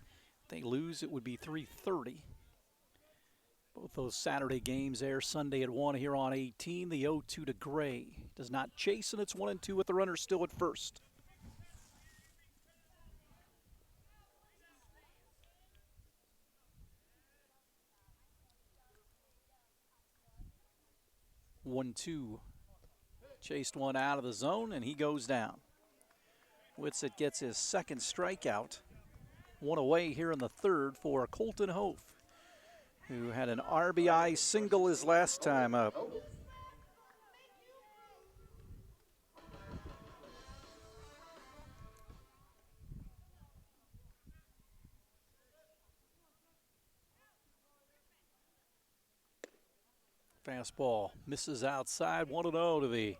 If they lose, it would be 3:30. Both those Saturday games air Sunday at 1 here on 18. The 0-2 to Gray. Does not chase, and it's 1-2 with the runner still at first. One, two. Chased one out of the zone, and he goes down. Whitsitt gets his second strikeout. One away here in the third for Colton Hof, who had an RBI single his last time up. Fastball misses outside, 1-0 to the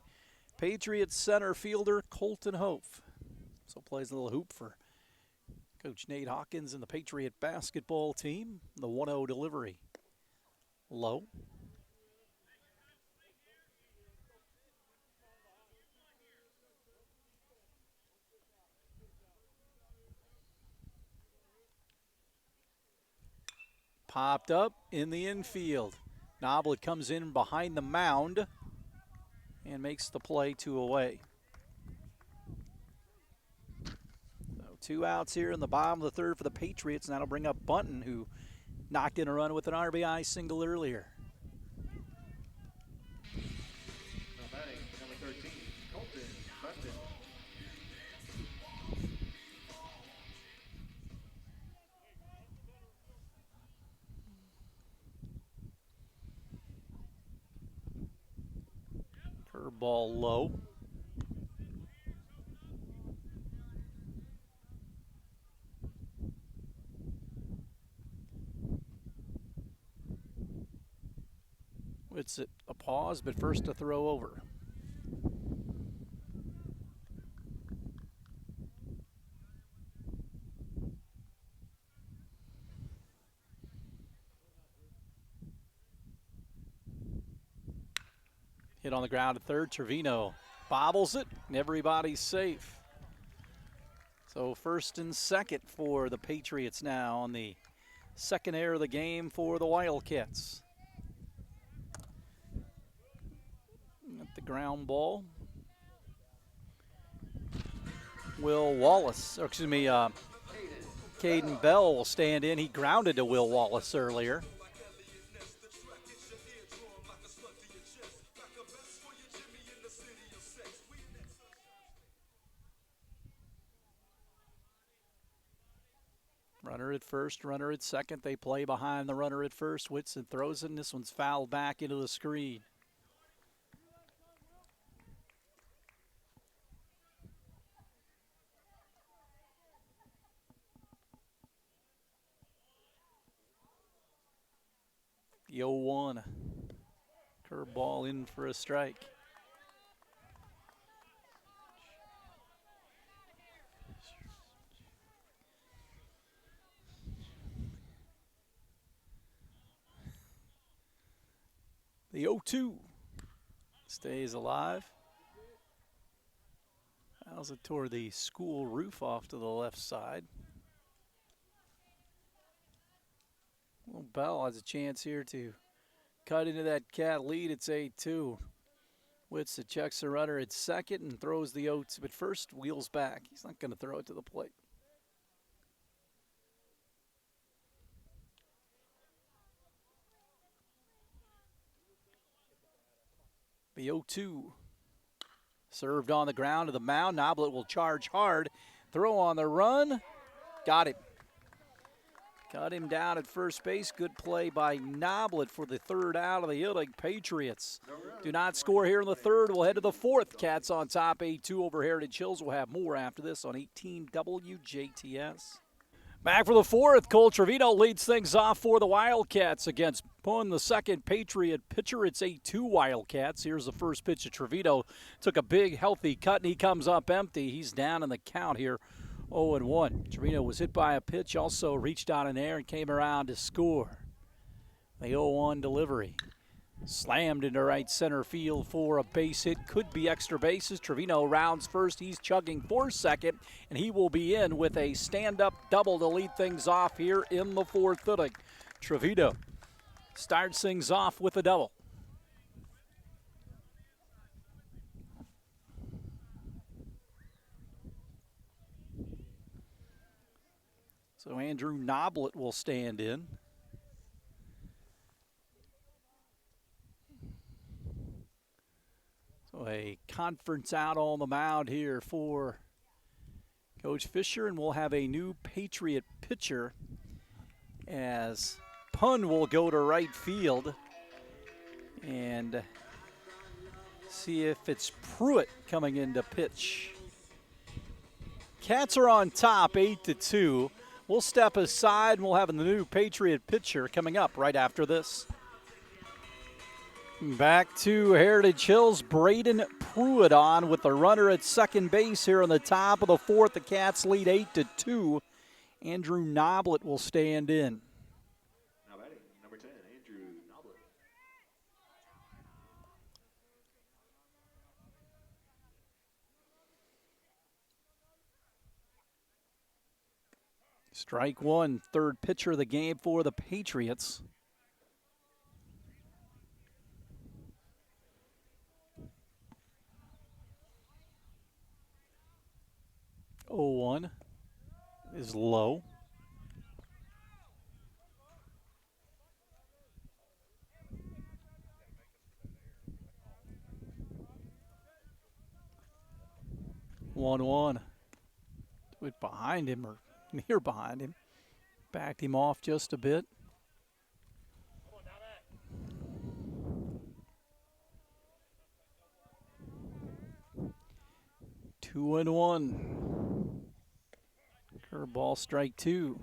Patriots center fielder, Colton Hof. So plays a little hoop for Coach Nate Hawkins and the Patriot basketball team. The 1-0 delivery. Low. Popped up in the infield. Noblet comes in behind the mound and makes the play, 2 away. So 2 outs here in the bottom of the third for the Patriots, and that'll bring up Bunton, who knocked in a run with an RBI single earlier. Now batting, number 13, Colton Bunton. Curveball low. It's a pause, but first to throw over. Hit on the ground at third. Trevino bobbles it, and everybody's safe. So first and second for the Patriots now on the second error of the game for the Wildcats. At the ground ball. Will Wallace, or excuse me, Caden Bell will stand in. He grounded to Will Wallace earlier. Runner at first, runner at second. They play behind the runner at first. Whitsitt throws it, and this one's fouled back into the screen. The 0-1. Curveball in for a strike. The 0-2 stays alive. Fouls it toward the school roof off to the left side. Well, Bell has a chance here to cut into that Cat lead. It's 8-2. Whitsitt checks the runner at second and throws the 0-2, but first wheels back. He's not going to throw it to the plate. The 0-2. Served on the ground to the mound. Noblet will charge hard. Throw on the run. Got him. Cut him down at first base. Good play by Noblet for the third out of the inning. Patriots do not score here in the third. We'll head to the fourth. Cats on top, 8-2 over Heritage Hills. We'll have more after this on 18 WJTS. Back for the fourth. Cole Trevino leads things off for the Wildcats against Pun, the second Patriot pitcher. It's 8-2 Wildcats. Here's the first pitch of Trevino. Took a big, healthy cut, and he comes up empty. He's down in the count here, 0-1. Trevino was hit by a pitch, also reached out in air and came around to score. The 0-1 delivery. Slammed into right center field for a base hit. Could be extra bases. Trevino rounds first. He's chugging for second, and he will be in with a stand-up double to lead things off here in the fourth inning. Trevino starts things off with a double. So Andrew Noblet will stand in. So a conference out on the mound here for Coach Fisher, and we'll have a new Patriot pitcher as Pun will go to right field. And see if it's Pruitt coming in to pitch. Cats are on top 8-2. We'll step aside and we'll have the new Patriot pitcher coming up right after this. Back to Heritage Hills, Braden Pruitt on with the runner at second base here in the top of the fourth. The Cats lead 8-2. Andrew Noblet will stand in. Now batting, number 10, Andrew Noblet. Strike one, third pitcher of the game for the Patriots. Oh, 1 is low. One. Went behind him or near behind him. Backed him off just a bit. 2-1. Curveball, strike two.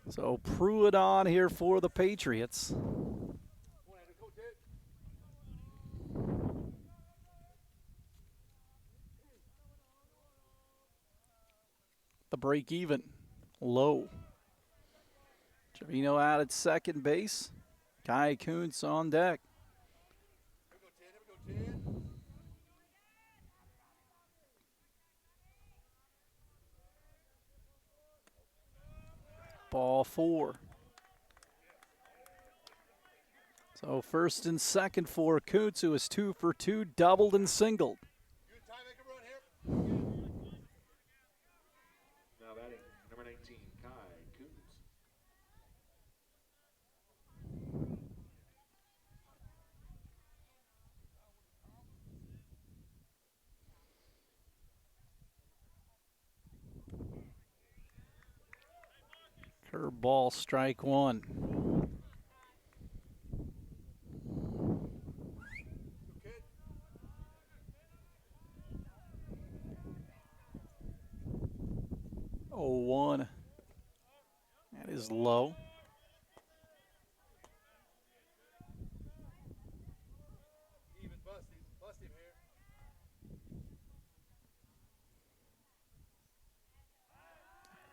So Pruitt on here for the Patriots. The break even, low. Trevino out at second base. Kai Kuntz on deck. Ball 4. So first and second for Kuntz, who is 2 for 2, doubled and singled. Now batting, number 19, Kai Kuntz. Curveball, strike one. Oh, 1. That is low.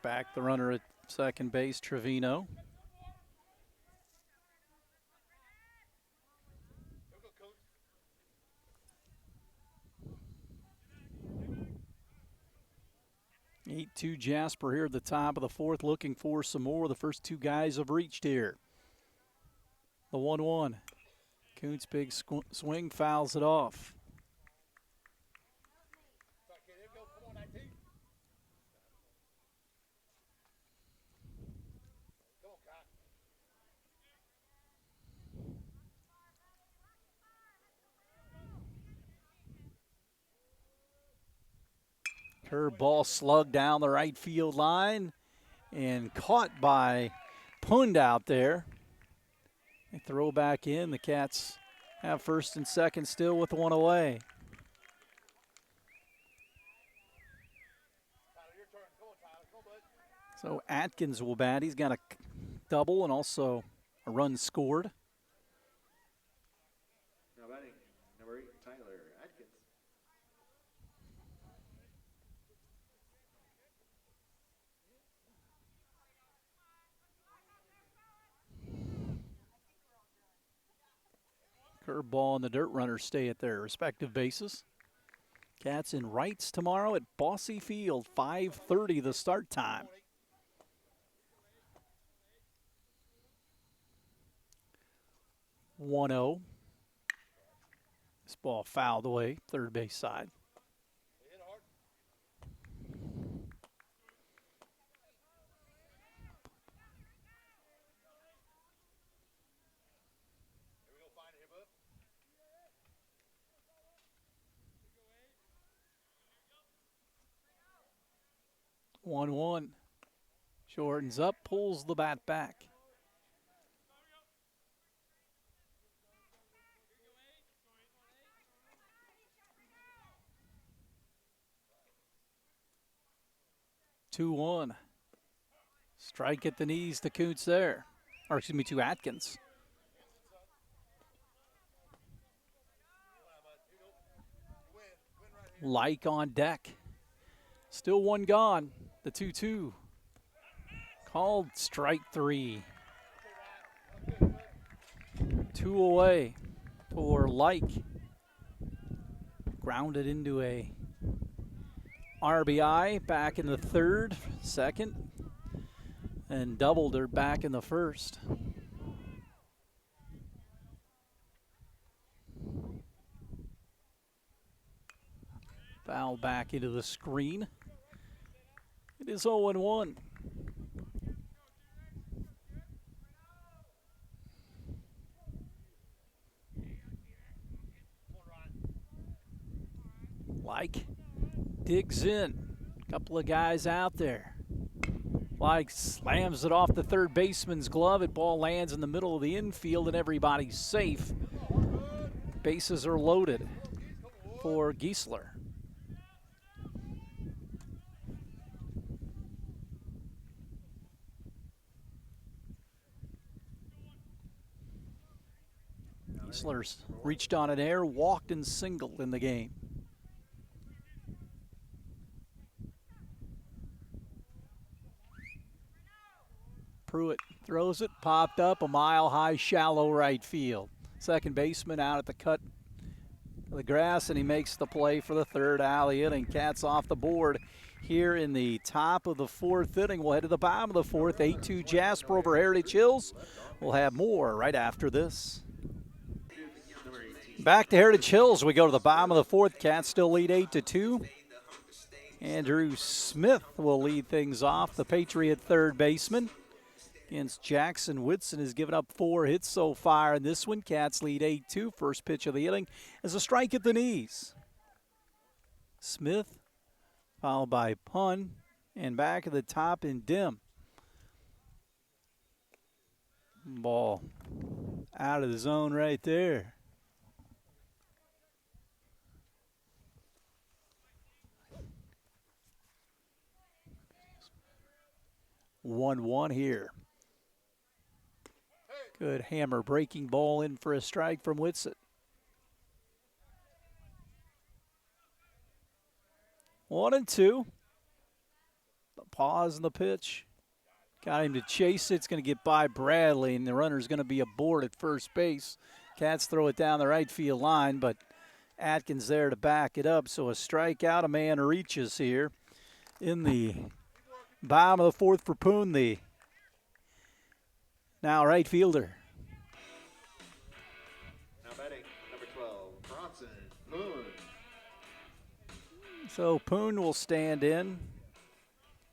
Back the runner at second base, Trevino. Eight 2 Jasper here at the top of the fourth, looking for some more. The first two guys have reached here. The 1-1. Kuntz big swing, fouls it off. Curveball slugged down the right field line and caught by Pund out there. They throw back in. The Cats have first and second still with one away. So Atkins will bat. He's got a double and also a run scored. Now batting, number 8, Tyler Atkins. Curveball and the dirt runners stay at their respective bases. Cats in Wrights tomorrow at Bossy Field, 5:30 the start time. (1-0). This ball fouled away, third base side. 1-1. Shortens up, pulls the bat back. Two one. Strike at the knees to Koontz there. Or excuse me, to Atkins. Like on deck. Still one gone. The 2-2. Called strike three. 2 away for Like. Grounded into a RBI back in the third, second, and doubled her back in the first. Foul back into the screen. It is 0-1. Like digs in. Couple of guys out there. Like slams it off the third baseman's glove. It ball lands in the middle of the infield and everybody's safe. Bases are loaded for Giesler. Giesler's reached on an air, walked and singled in the game. Pruitt throws it, popped up, a mile high, shallow right field. Second baseman out at the cut of the grass, and he makes the play for the third out of the inning. Cats off the board here in the top of the fourth inning. We'll head to the bottom of the fourth. 8-2 Jasper over Heritage Hills. We'll have more right after this. Back to Heritage Hills. We go to the bottom of the fourth. Cats still lead 8-2. Andrew Smith will lead things off, the Patriot third baseman. Against Jackson, Whitson has given up 4 hits so far in this one. Cats lead 8-2. First pitch of the inning is a strike at the knees. Smith, followed by Pun, and back at the top in Dim. Ball out of the zone right there. One here. Good hammer breaking ball in for a strike from Whitson. 1-2. The pause in the pitch. Got him to chase it. It's going to get by Bradley, and the runner's going to be aboard at first base. Cats throw it down the right field line, but Atkins there to back it up. So a strikeout, a man reaches here in the bottom of the fourth for Poon, the now right fielder. Now batting, number 12, Bronson Moon. So Poon will stand in.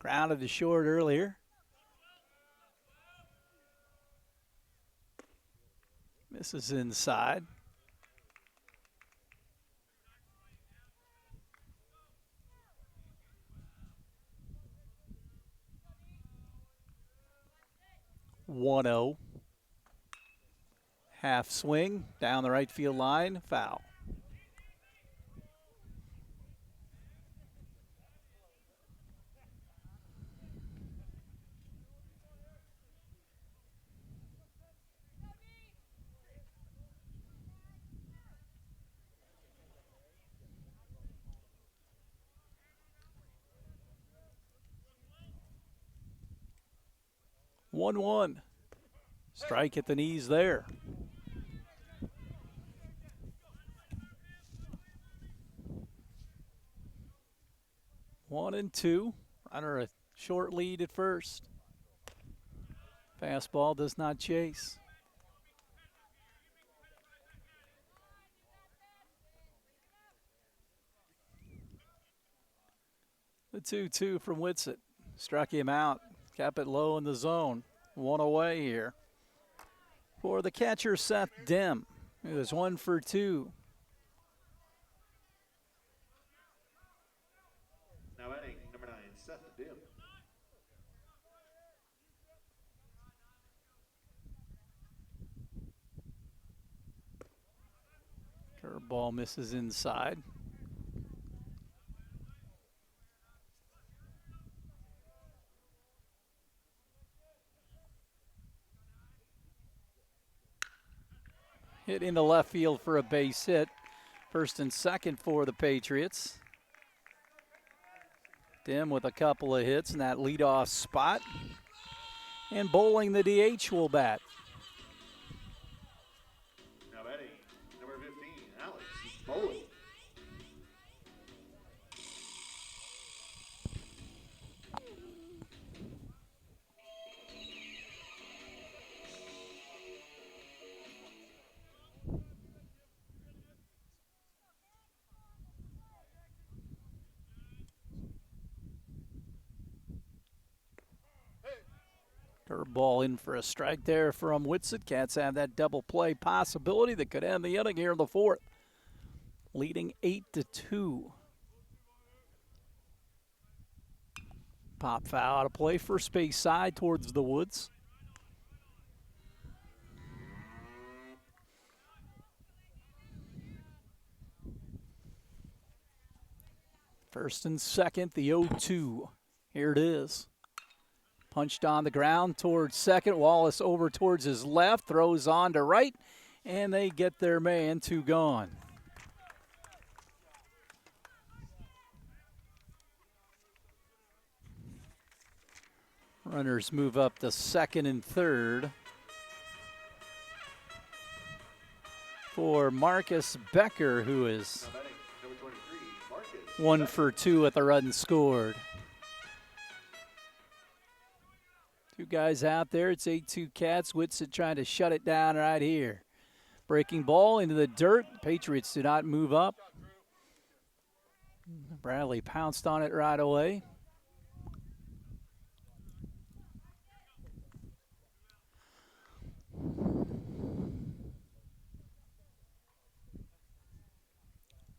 Grounded to short earlier. Misses inside. One-0. Half swing down the right field line. Foul. One. Strike at the knees there. One and two. Runner a short lead at first. Fastball does not chase. The 2-2 from Whitsett. Struck him out. Kept it low in the zone. One away here for the catcher, Seth Dim. It was 1 for 2. Now batting, number 9, Seth Dim. Curveball misses inside. Hit into left field for a base hit. First and second for the Patriots. Dim with a couple of hits in that leadoff spot. And Bowling, the DH, will bat. Now batting, number 15, Alex Bowling. Curveball in for a strike there from Whitsitt. Cats have that double play possibility that could end the inning here in the fourth. Leading 8-2. Pop foul out of play, first base side towards the woods. First and second, the 0-2. Here it is. Punched on the ground towards second. Wallace over towards his left, throws on to right, and they get their man, 2 gone. Runners move up to second and third for Marcus Becker, who is Now batting, number 23, Marcus. 1 for 2 at the run scored. 2 guys out there. It's 8-2 Cats. Whitsitt trying to shut it down right here. Breaking ball into the dirt. Patriots do not move up. Bradley pounced on it right away.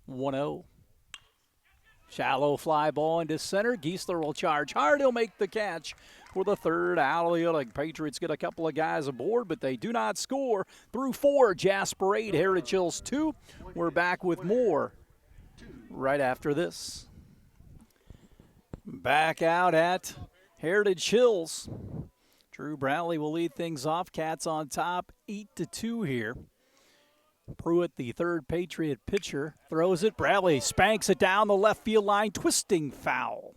One-0. Shallow fly ball into center. Giesler will charge hard. He'll make the catch for the third out of the inning. Patriots get a couple of guys aboard, but they do not score. Through 4, Jasper 8, Heritage Hills 2. We're back with more right after this. Back out at Heritage Hills. Drew Bradley will lead things off. Cats on top, 8-2 here. Pruitt, the third Patriot pitcher, throws it. Bradley spanks it down the left field line, twisting foul.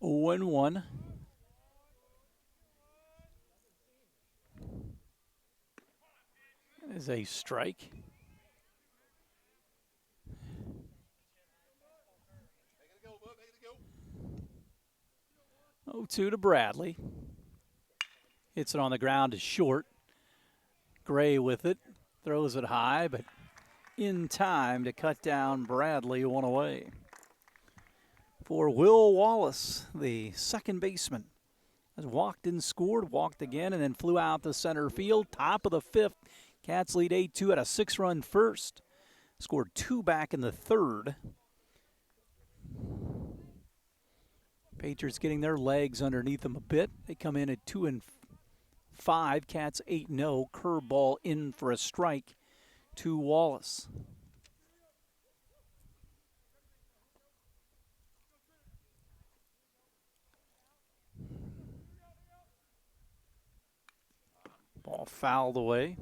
Oh and 1. That is a strike. Oh, 2 to Bradley. Hits it on the ground to short. Gray with it. Throws it high, but in time to cut down Bradley, 1 away. For Will Wallace, the second baseman, has walked and scored, walked again, and then flew out to center field. Top of the 5th. Cats lead 8-2 at a 6-run first. Scored 2 back in the third. Patriots getting their legs underneath them a bit. They come in at 2-5. Cats 8-0. Curveball in for a strike to Wallace. Ball fouled away.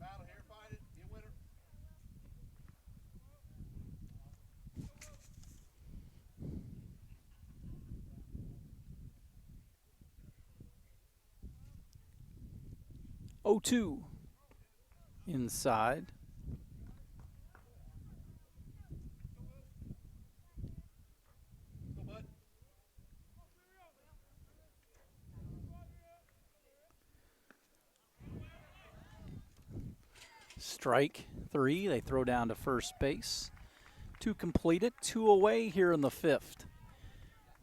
Battle here, fight it, be a winner. 0-2. Inside. Go, bud. Strike 3. They throw down to first base. 2 complete it. 2 away here in the 5th.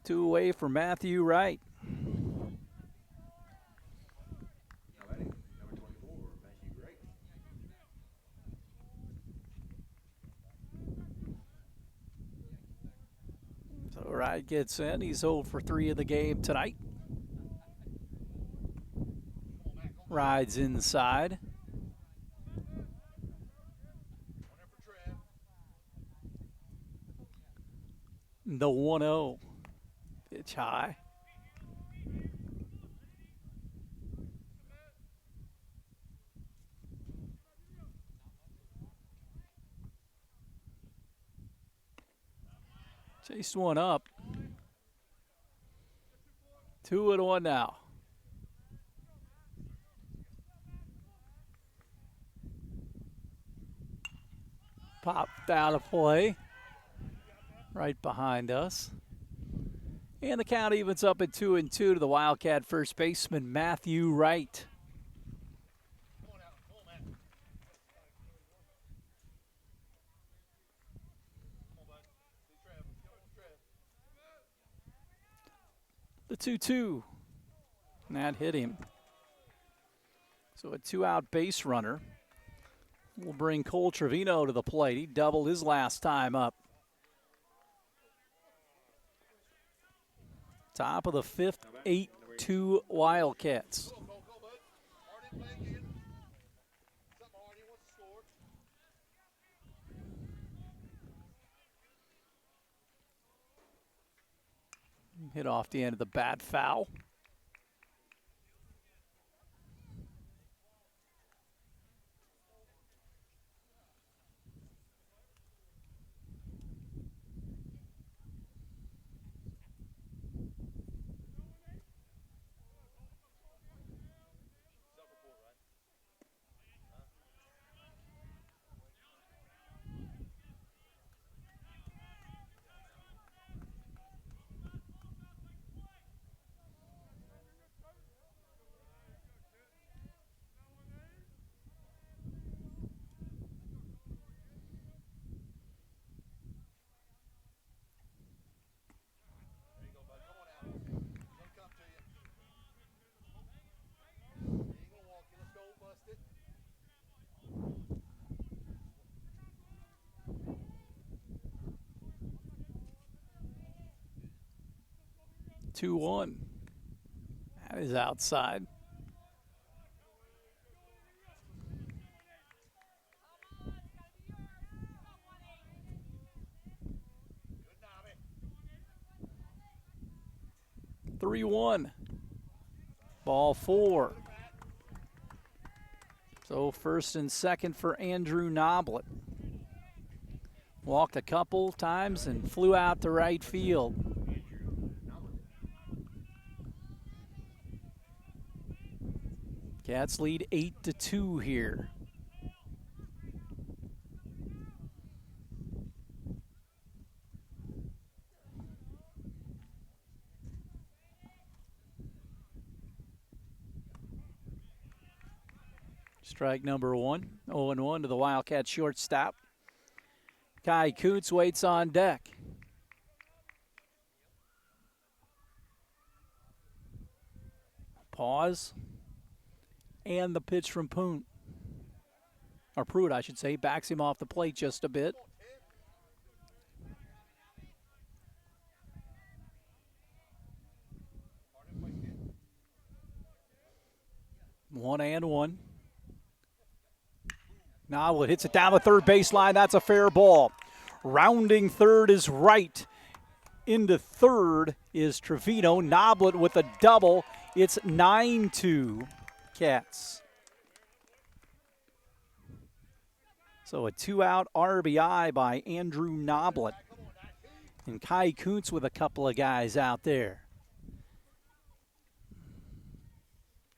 Two away for Matthew Wright. Now batting, number 24, Matthew Wright. So Wright gets in. He's 0 for 3 of the game tonight. Rides inside. The 1-0. Pitch high. Chased one up. 2-1 now. Popped out of play. Right behind us. And the count evens up at 2-2 to the Wildcat first baseman, Matthew Wright. The 2-2. And that hit him. So a 2-out base runner will bring Cole Trevino to the plate. He doubled his last time up. Top of the fifth, 8-2 Wildcats. Hit off the end of the bat, foul. Two one. That is outside. Three one. Ball four. So first and second for Andrew Noblet. Walked a couple times and flew out to right field. Cats lead 8-2 here. Strike number one. 0-1 to the Wildcat shortstop. Kai Kuntz waits on deck. Pause. And the pitch from Pruitt, I should say, backs him off the plate just a bit. One and one. Noblet hits it down the third baseline. That's a fair ball. Rounding third is Wright. Into third is Trevino. Noblet with a double. It's 9-2. Cats. So a 2-out RBI by Andrew Noblet. And Kai Kuntz with a couple of guys out there.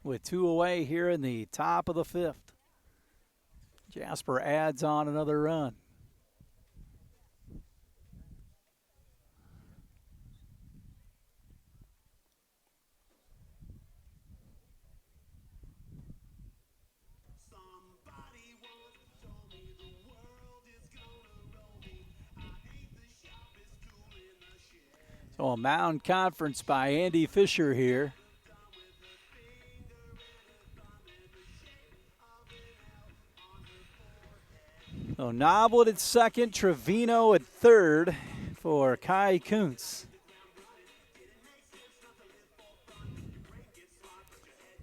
With two away here in the top of the fifth. Jasper adds on another run. Oh, Mound Conference by Andy Fisher here. So Noblet at second, Trevino at third for Kai Kuntz.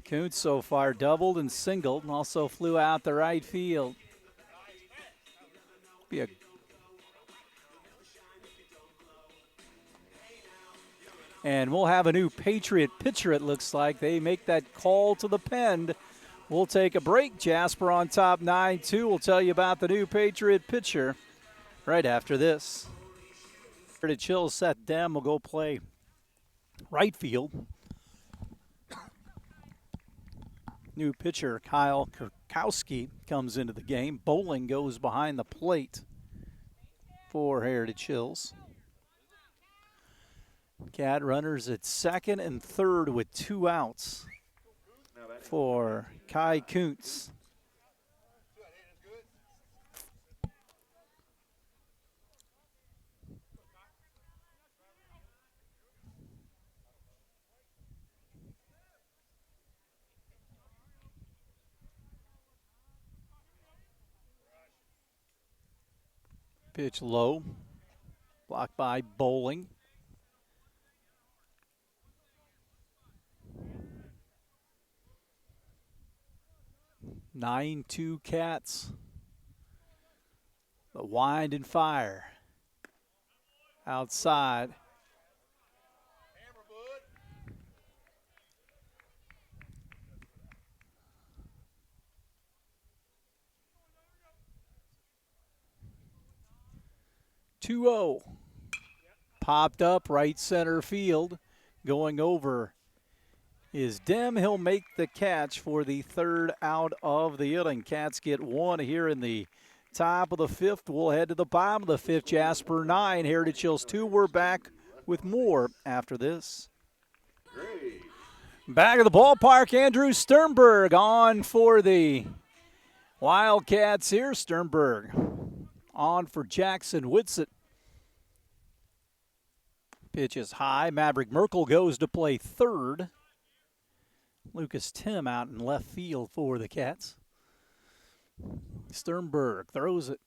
Kuntz so far doubled and singled and also flew out the right field. Be a And we'll have a new Patriot pitcher, it looks like. They make that call to the pen. We'll take a break. Jasper on top 9-2. We'll tell you about the new Patriot pitcher right after this. To chill, Seth Dem will go play right field. New pitcher Kyle Kurkowski comes into the game. Bowling goes behind the plate for Heritage Hills. Cat runners at second and third with 2 outs for Kai Kuntz. Pitch low, blocked by Bowling. Nine-2 Cats. The wind and fire outside. 2-0. Popped up right center field. Going over is Dem. He'll make the catch for the 3rd out of the inning. Cats get 1 here in the top of the 5th. We'll head to the bottom of the 5th. Jasper 9, Heritage Hills 2. We're back with more after this. Back at the ballpark, Andrew Sternberg on for the Wildcats here. Sternberg on for Jackson Whitsitt. Pitch is high. Maverick Merkel goes to play third. Lucas Tim out in left field for the Cats. Sternberg throws it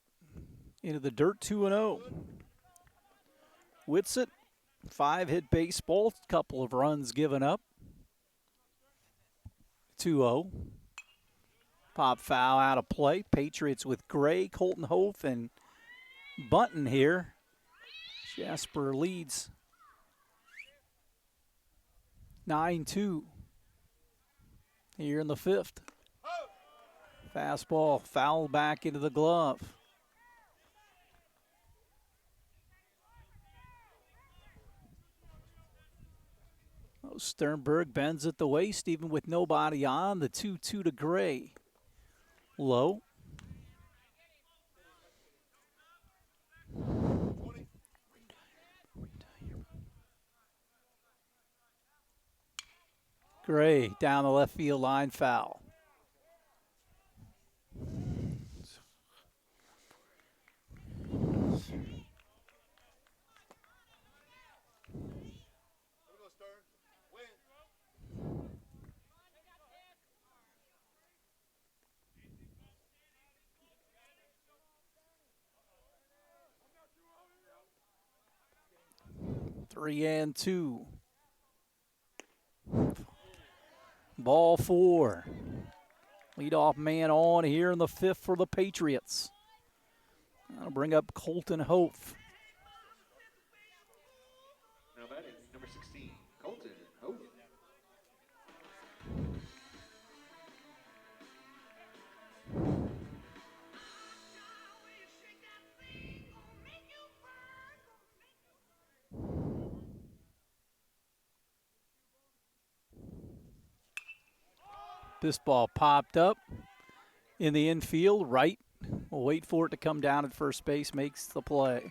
into the dirt, 2-0. Whitsitt, 5-hit baseball, couple of runs given up. 2-0. Pop foul out of play. Patriots with Gray, Colton Hof, and Bunton here. Jasper leads 9-2 here in the 5th. Fastball foul back into the glove. Oh, Sternberg bends at the waist even with nobody on. The 2-2 to Gray. Low. Gray down the left field line, foul. Three and two. Ball 4. Leadoff man on here in the 5th for the Patriots. That'll bring up Colton Hof. Now batting, number 16, Colton Hof. This ball popped up in the infield, right. We'll wait for it to come down at first base, makes the play.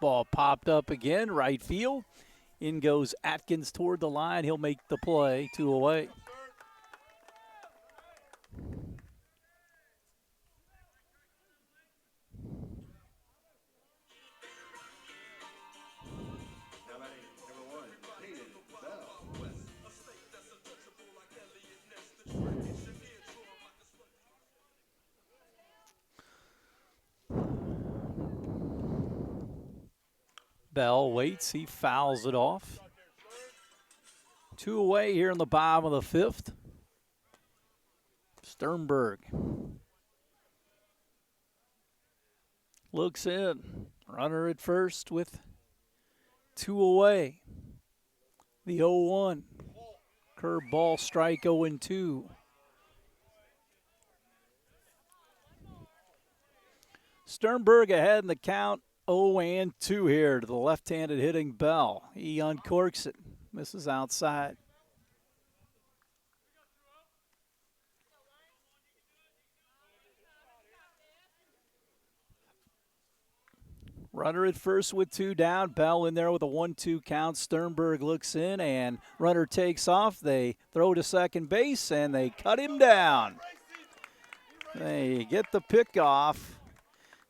Ball popped up again, right field. In goes Atkins toward the line. He'll make the play, 2 away. Bell waits, he fouls it off. 2 away here in the bottom of the 5th. Sternberg looks in. Runner at first with 2 away. The 0-1. Curveball strike 0-2. Sternberg ahead in the count. 0-2 here to the left-handed hitting Bell. He uncorks it. Misses outside. Runner at first with 2 down. Bell in there with a 1-2 count. Sternberg looks in and runner takes off. They throw to second base and they cut him down. They get the pick off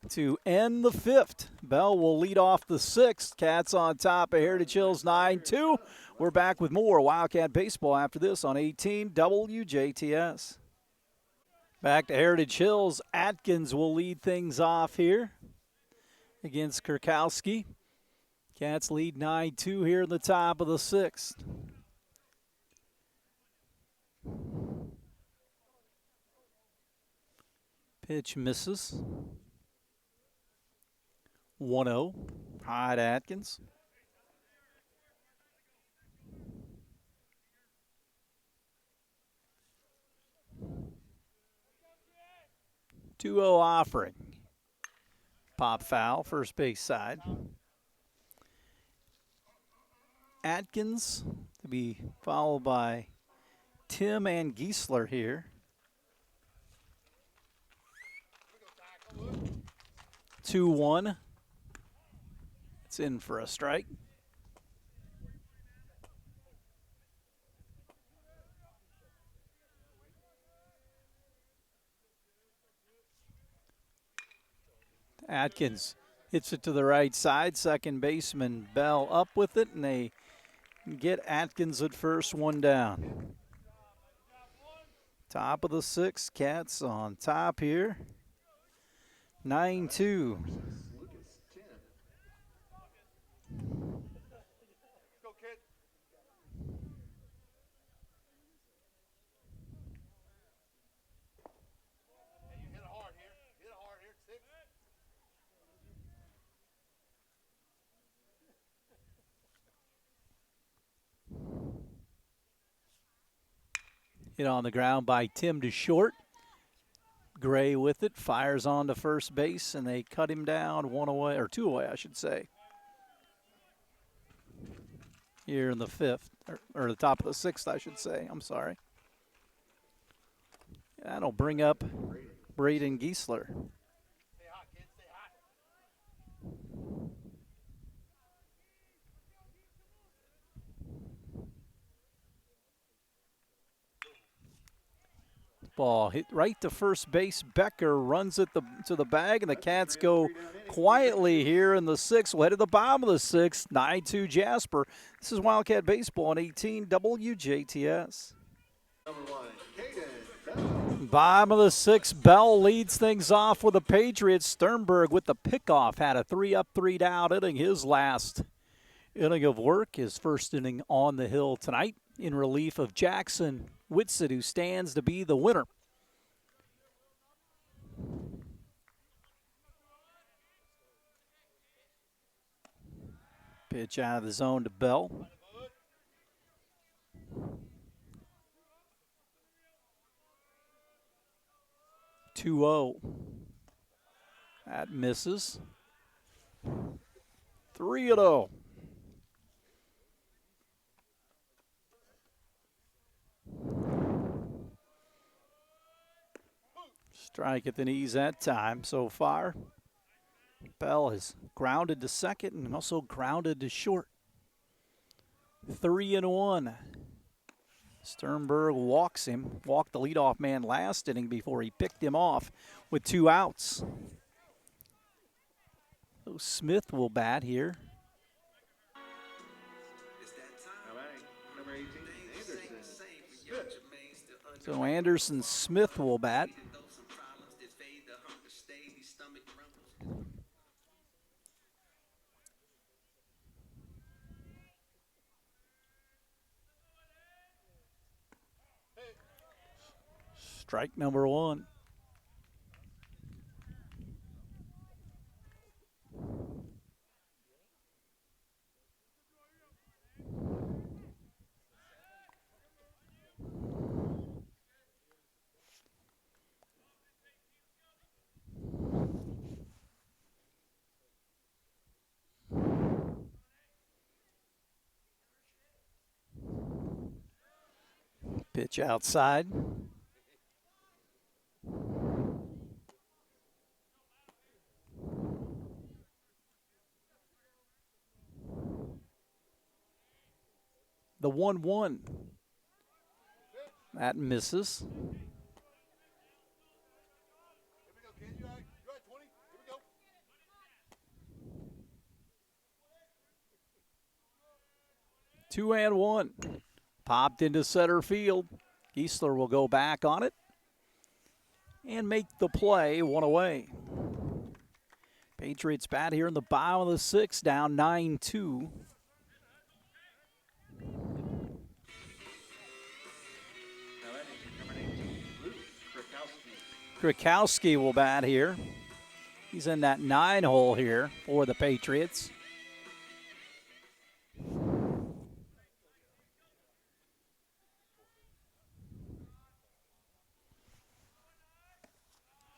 to end the 5th. Bell will lead off the 6th. Cats on top of Heritage Hills 9-2. We're back with more Wildcat baseball after this on 18 WJTS. Back to Heritage Hills. Atkins will lead things off here against Kurkowski. Cats lead 9-2 here in the top of the 6th. Pitch misses. 1-0. High to Atkins. Two-0 offering. Pop foul, first base side. Atkins to be followed by Tim and Giesler here. 2-1. It's in for a strike. Atkins hits it to the right side. Second baseman Bell up with it, and they get Atkins at first, 1 down. Top of the 6th, Cats on top here. 9-2. Hit on the ground by Tim to short. Gray with it, fires on to first base, and they cut him down 1 away, or 2 away, I should say. Here in the 5th, or the top of the 6th, I should say. I'm sorry. That'll bring up Braden Giesler. Ball hit right to first base. Becker runs it to the bag, and the Cats go quietly here in the 6th. We'll head to the bottom of the 6th, 9-2 Jasper. This is Wildcat Baseball on 18 WJTS. Bottom of the 6th, Bell leads things off with the Patriots. Sternberg with the pickoff had a 3-up, 3-down inning. His last inning of work, his first inning on the hill tonight in relief of Jackson Whitsitt, who stands to be the winner. Pitch out of the zone to Bell. Two-0. That misses. 3-0. Strike at the knees that time so far. Bell is grounded to second and also grounded to short. 3-1. Sternberg walked the leadoff man last inning before he picked him off with 2 outs. So Smith will bat here. Now batting, number 18, Anderson. Smith. So Anderson Smith will bat. Strike number 1. Pitch outside. The 1-1. That misses. Here we go, kid. You all right? You all right, 20? Here we go. 2-1. Popped into center field. Geisler will go back on it and make the play, 1 away. Patriots bat here in the bottom of the 6th, down 9-2. Now batting, number 19, Luke Krakowski. Krakowski will bat here. He's in that 9 hole here for the Patriots.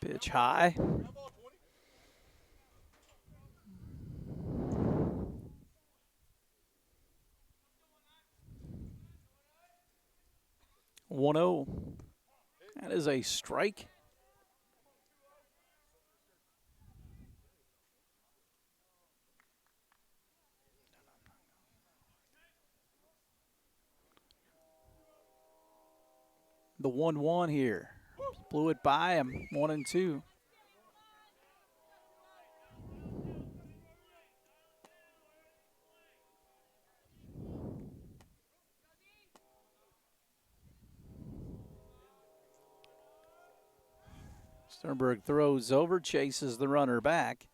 Pitch high. 1-0. That is a strike. The 1-1 here. Blew it by him, 1-2. Sternberg throws over, chases the runner back.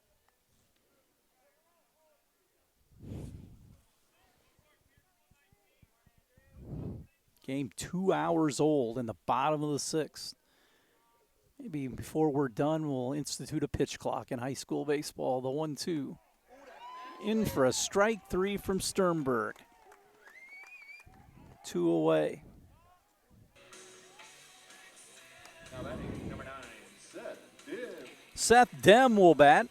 Game 2 hours old in the bottom of the 6th. Maybe before we're done, we'll institute a pitch clock in high school baseball. The 1-2. In for a strike 3 from Sternberg. 2 away. Now batting, number 9, Seth Dim. Seth Dem will bat.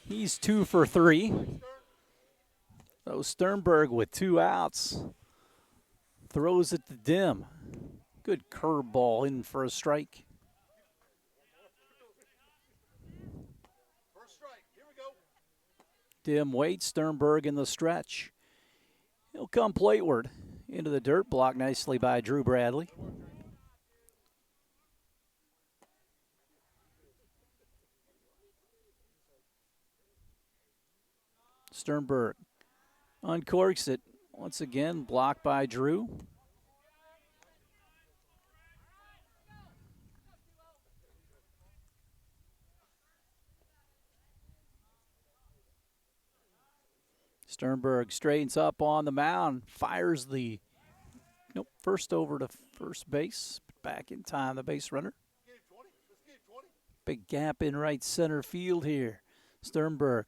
He's 2 for 3. So Sternberg with 2 outs. Throws it to Dim. Good curveball in for a strike. First strike. Here we go. Dim waits. Sternberg in the stretch. He'll come plateward into the dirt, blocked nicely by Drew Bradley. Sternberg uncorks it once again, blocked by Drew. Sternberg straightens up on the mound, fires the first over to first base. Back in time, the base runner. Big gap in right center field here. Sternberg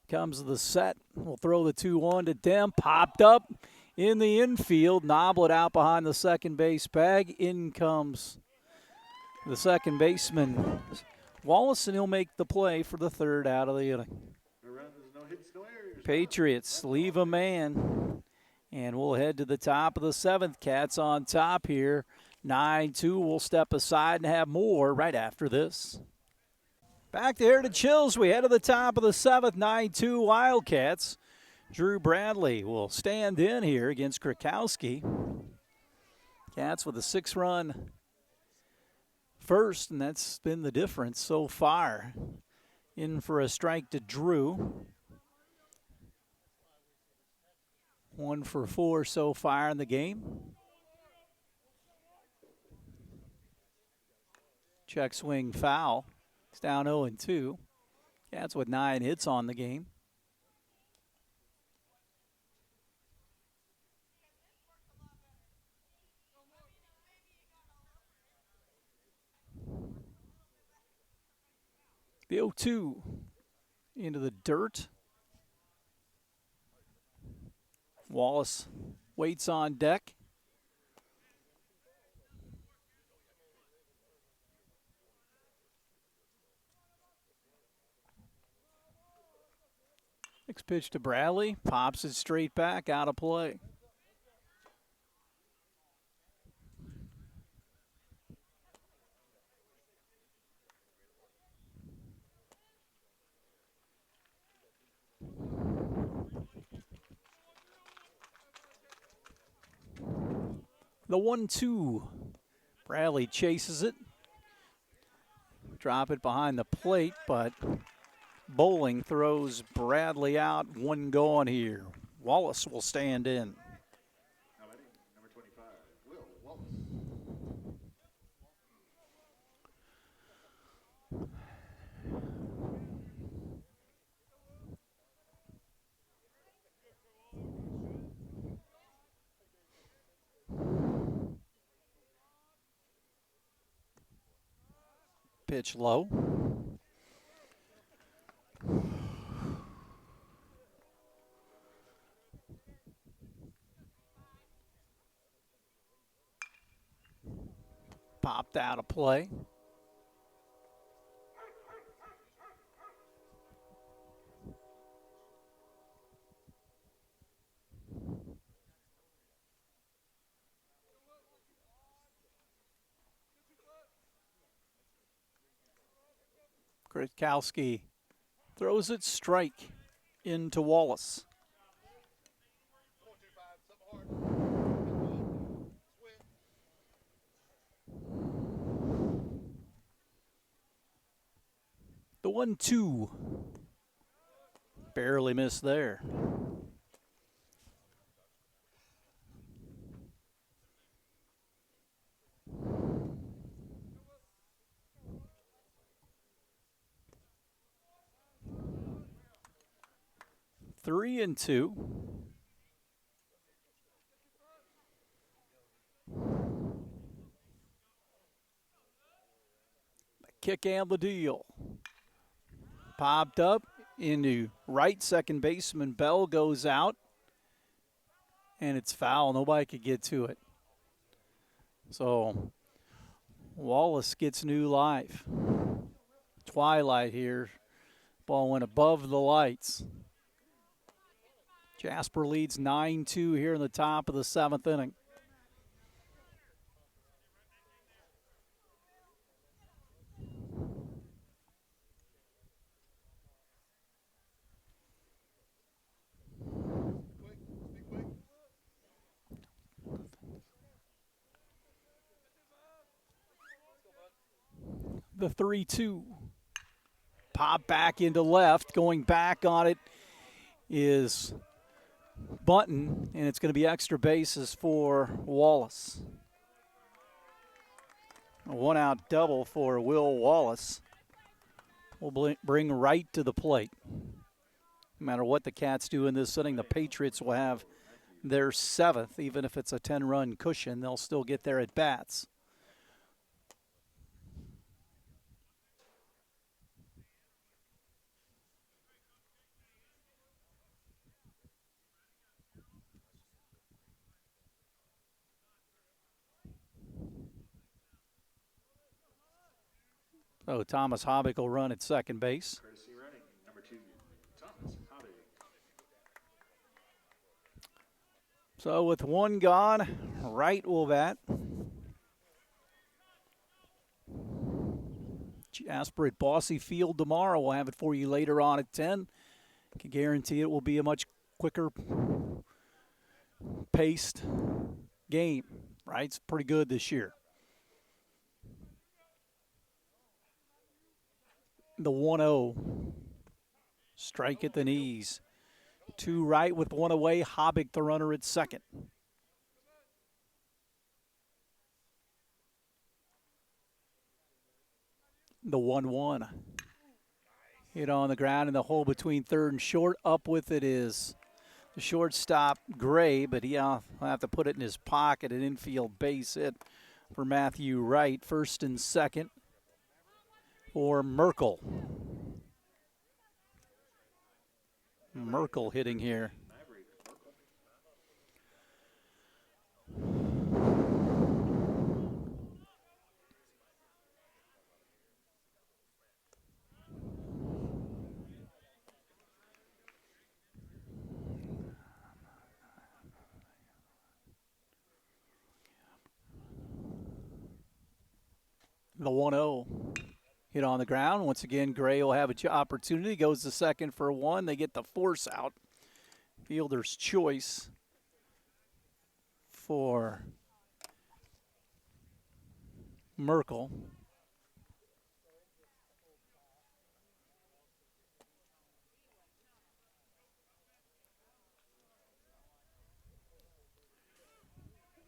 comes to the set. We'll throw the 2-1 to Dem. Popped up in the infield. Nobble it out behind the second base bag. In comes the second baseman, Wallace, and he'll make the play for the 3rd out of the inning. No runs, no hits, no errors. Patriots leave a man, and we'll head to the top of the 7th. Cats on top here. 9-2. We'll step aside and have more right after this. Back to Heritage Hills. We head to the top of the 7th, 9-2 Wildcats. Drew Bradley will stand in here against Krakowski. Cats with a 6-run first, and that's been the difference so far. In for a strike to Drew. 1 for 4 so far in the game. Check swing foul. It's down 0-2. Cats with 9 hits on the game. The 0-2 into the dirt. Wallace waits on deck. Next pitch to Bradley, pops it straight back, out of play. The 1-2. Bradley chases it. Drop it behind the plate, but Bowling throws Bradley out. 1 gone here. Wallace will stand in. Now batting, number 25, Will Wallace. Pitch low. Popped out of play. Krakowski throws it strike into Wallace. The 1-2. Barely missed there. Three and 2. The kick and the deal. Popped up into right. Second baseman Bell goes out. And it's foul. Nobody could get to it. So Wallace gets new life. Twilight here. Ball went above the lights. Jasper leads 9-2 here in the top of the 7th inning. The 3-2. Pop back into left. Going back on it is Bunton, and it's going to be extra bases for Wallace. A 1-out double for Will Wallace will bring right to the plate. No matter what the Cats do in this inning, the Patriots will have their 7th. Even if it's a 10-run cushion, they'll still get their at-bats. So Thomas Hobbick will run at second base. Courtesy running, number 2, Thomas Hobby. So with 1 gone, Wright will bat. Jasper at Bossy Field tomorrow. We'll have it for you later on at 10. Can guarantee it will be a much quicker paced game, right? It's pretty good this year. The 1-0. Strike at the knees. 2 right with 1 away. Hobbick, the runner, at second. The 1-1. Hit on the ground in the hole between third and short. Up with it is the shortstop, Gray, but he'll have to put it in his pocket. An infield base hit for Matthew Wright. First and second for Merkel. Merkel hitting here. The 1-0 hit on the ground. Once again, Gray will have an opportunity. Goes to second for 1. They get the force out. Fielder's choice for Merkel.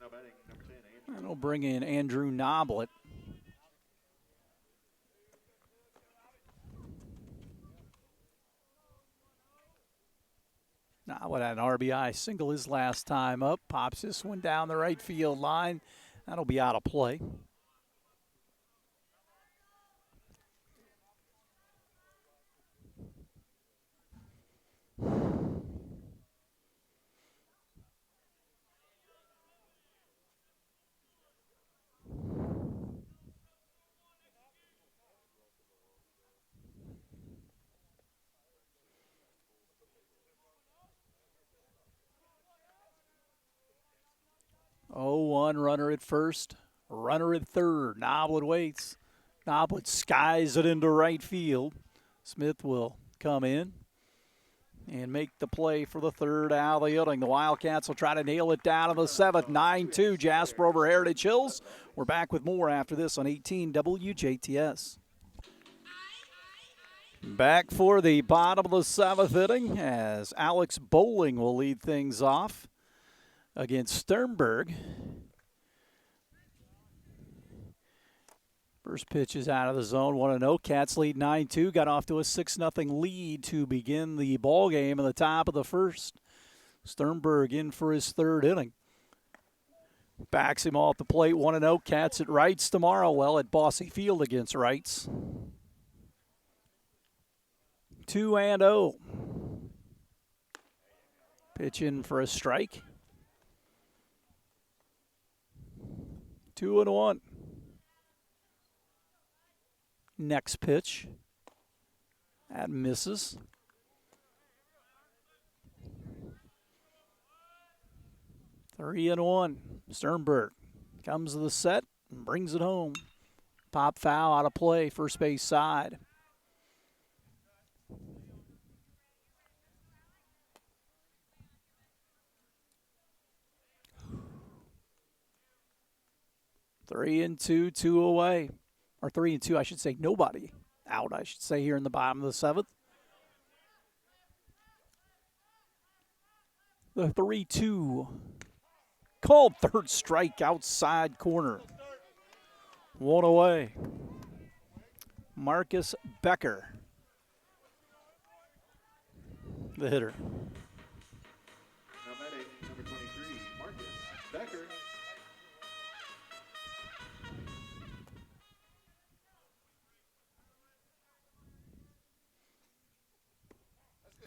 Now batting, number 10, Andrew. And we'll bring in Andrew Noblet. Noblet had an RBI single his last time up. Pops this one down the right field line. That'll be out of play. Oh, 1 runner at first, runner at third. Noblet waits. Noblet skies it into right field. Smith will come in and make the play for the third out of the inning. The Wildcats will try to nail it down in the 7th. 9-2, Jasper over Heritage Hills. We're back with more after this on 18 WJTS. Back for the bottom of the 7th inning as Alex Bowling will lead things off against Sternberg. First pitch is out of the zone, 1-0. Cats lead 9-2. Got off to a 6-0 lead to begin the ball game in the top of the first. Sternberg in for his third inning. Backs him off the plate, 1-0. Cats at Wrights tomorrow. Well, at Bossy Field against Wrights. 2-0. Pitch in for a strike. 2-1. Next pitch. That misses. 3-1. Sternberg comes to the set and brings it home. Pop foul out of play, first base side. Three and two away. Or 3-2, I should say. Nobody out, I should say, here in the bottom of the 7th. The 3-2. Called third strike outside corner. 1 away. Marcus Becker, the hitter. Now batting, number 23, Marcus Becker.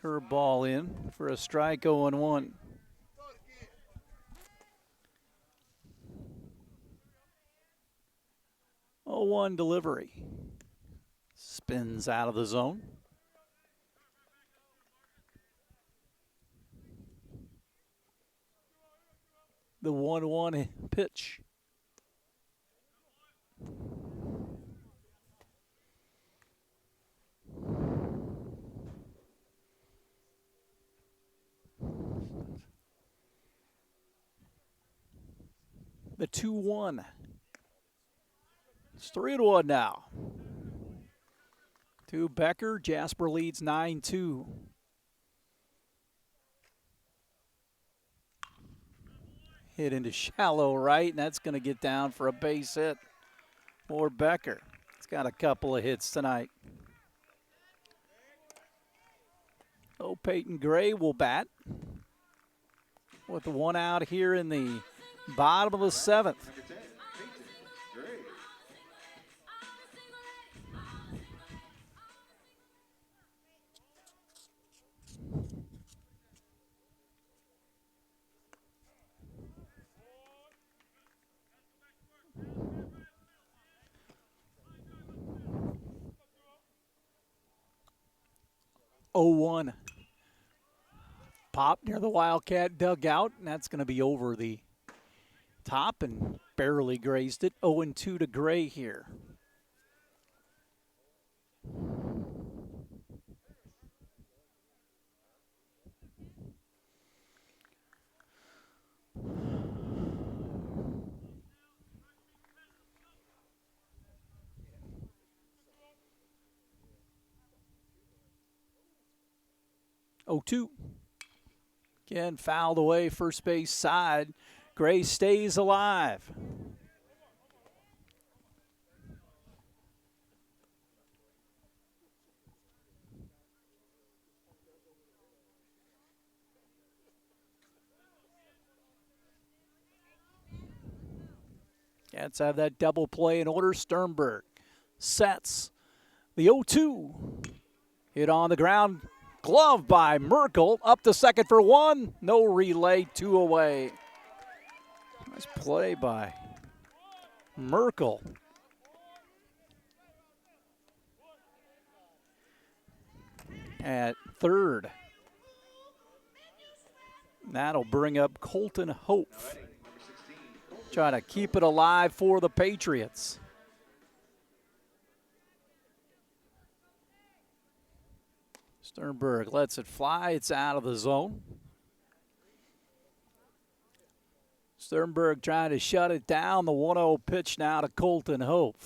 Curveball in for a strike, 0-1. Oh, 1 delivery. Spins out of the zone. The 1-1 pitch. the 2-1. It's 3-1 now. To Becker. Jasper leads 9-2. Hit into shallow right, and that's going to get down for a base hit for Becker. He's got a couple of hits tonight. So Peyton Gray will bat with the one out here in the bottom of the 7th. Number 10, Peyton Gray. Oh, 1. Pop near the Wildcat dugout, and that's going to be over the top and barely grazed it. 0-2 to Gray here. Oh, 2. Again, fouled away first base side. Gray stays alive. Cats have that double play in order. Sternberg sets the 0-2. Hit on the ground. Glove by Merkel. Up to second for 1. No relay. 2 away. Nice play by Merkel. At third. That'll bring up Colton Hope. Trying to keep it alive for the Patriots. Sternberg lets it fly. It's out of the zone. Sternberg trying to shut it down. The 1-0 pitch now to Colton Hope.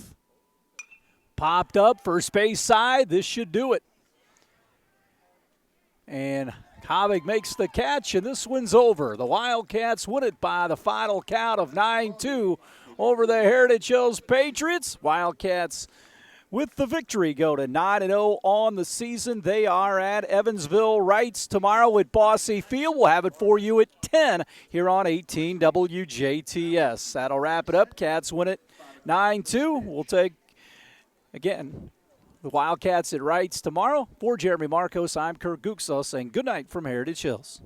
Popped up, first base side. This should do it. And Havig makes the catch, and this one's over. The Wildcats win it by the final count of 9-2 over the Heritage Hills Patriots. Wildcats with the victory go to 9-0 on the season. They are at Evansville Rights tomorrow at Bosse Field. We'll have it for you at 10 here on 18 WJTS. That'll wrap it up. Cats win it 9-2. We'll take, again, the Wildcats at Rights tomorrow. For Jeremy Marcos, I'm Kurt Guxel saying good night from Heritage Hills.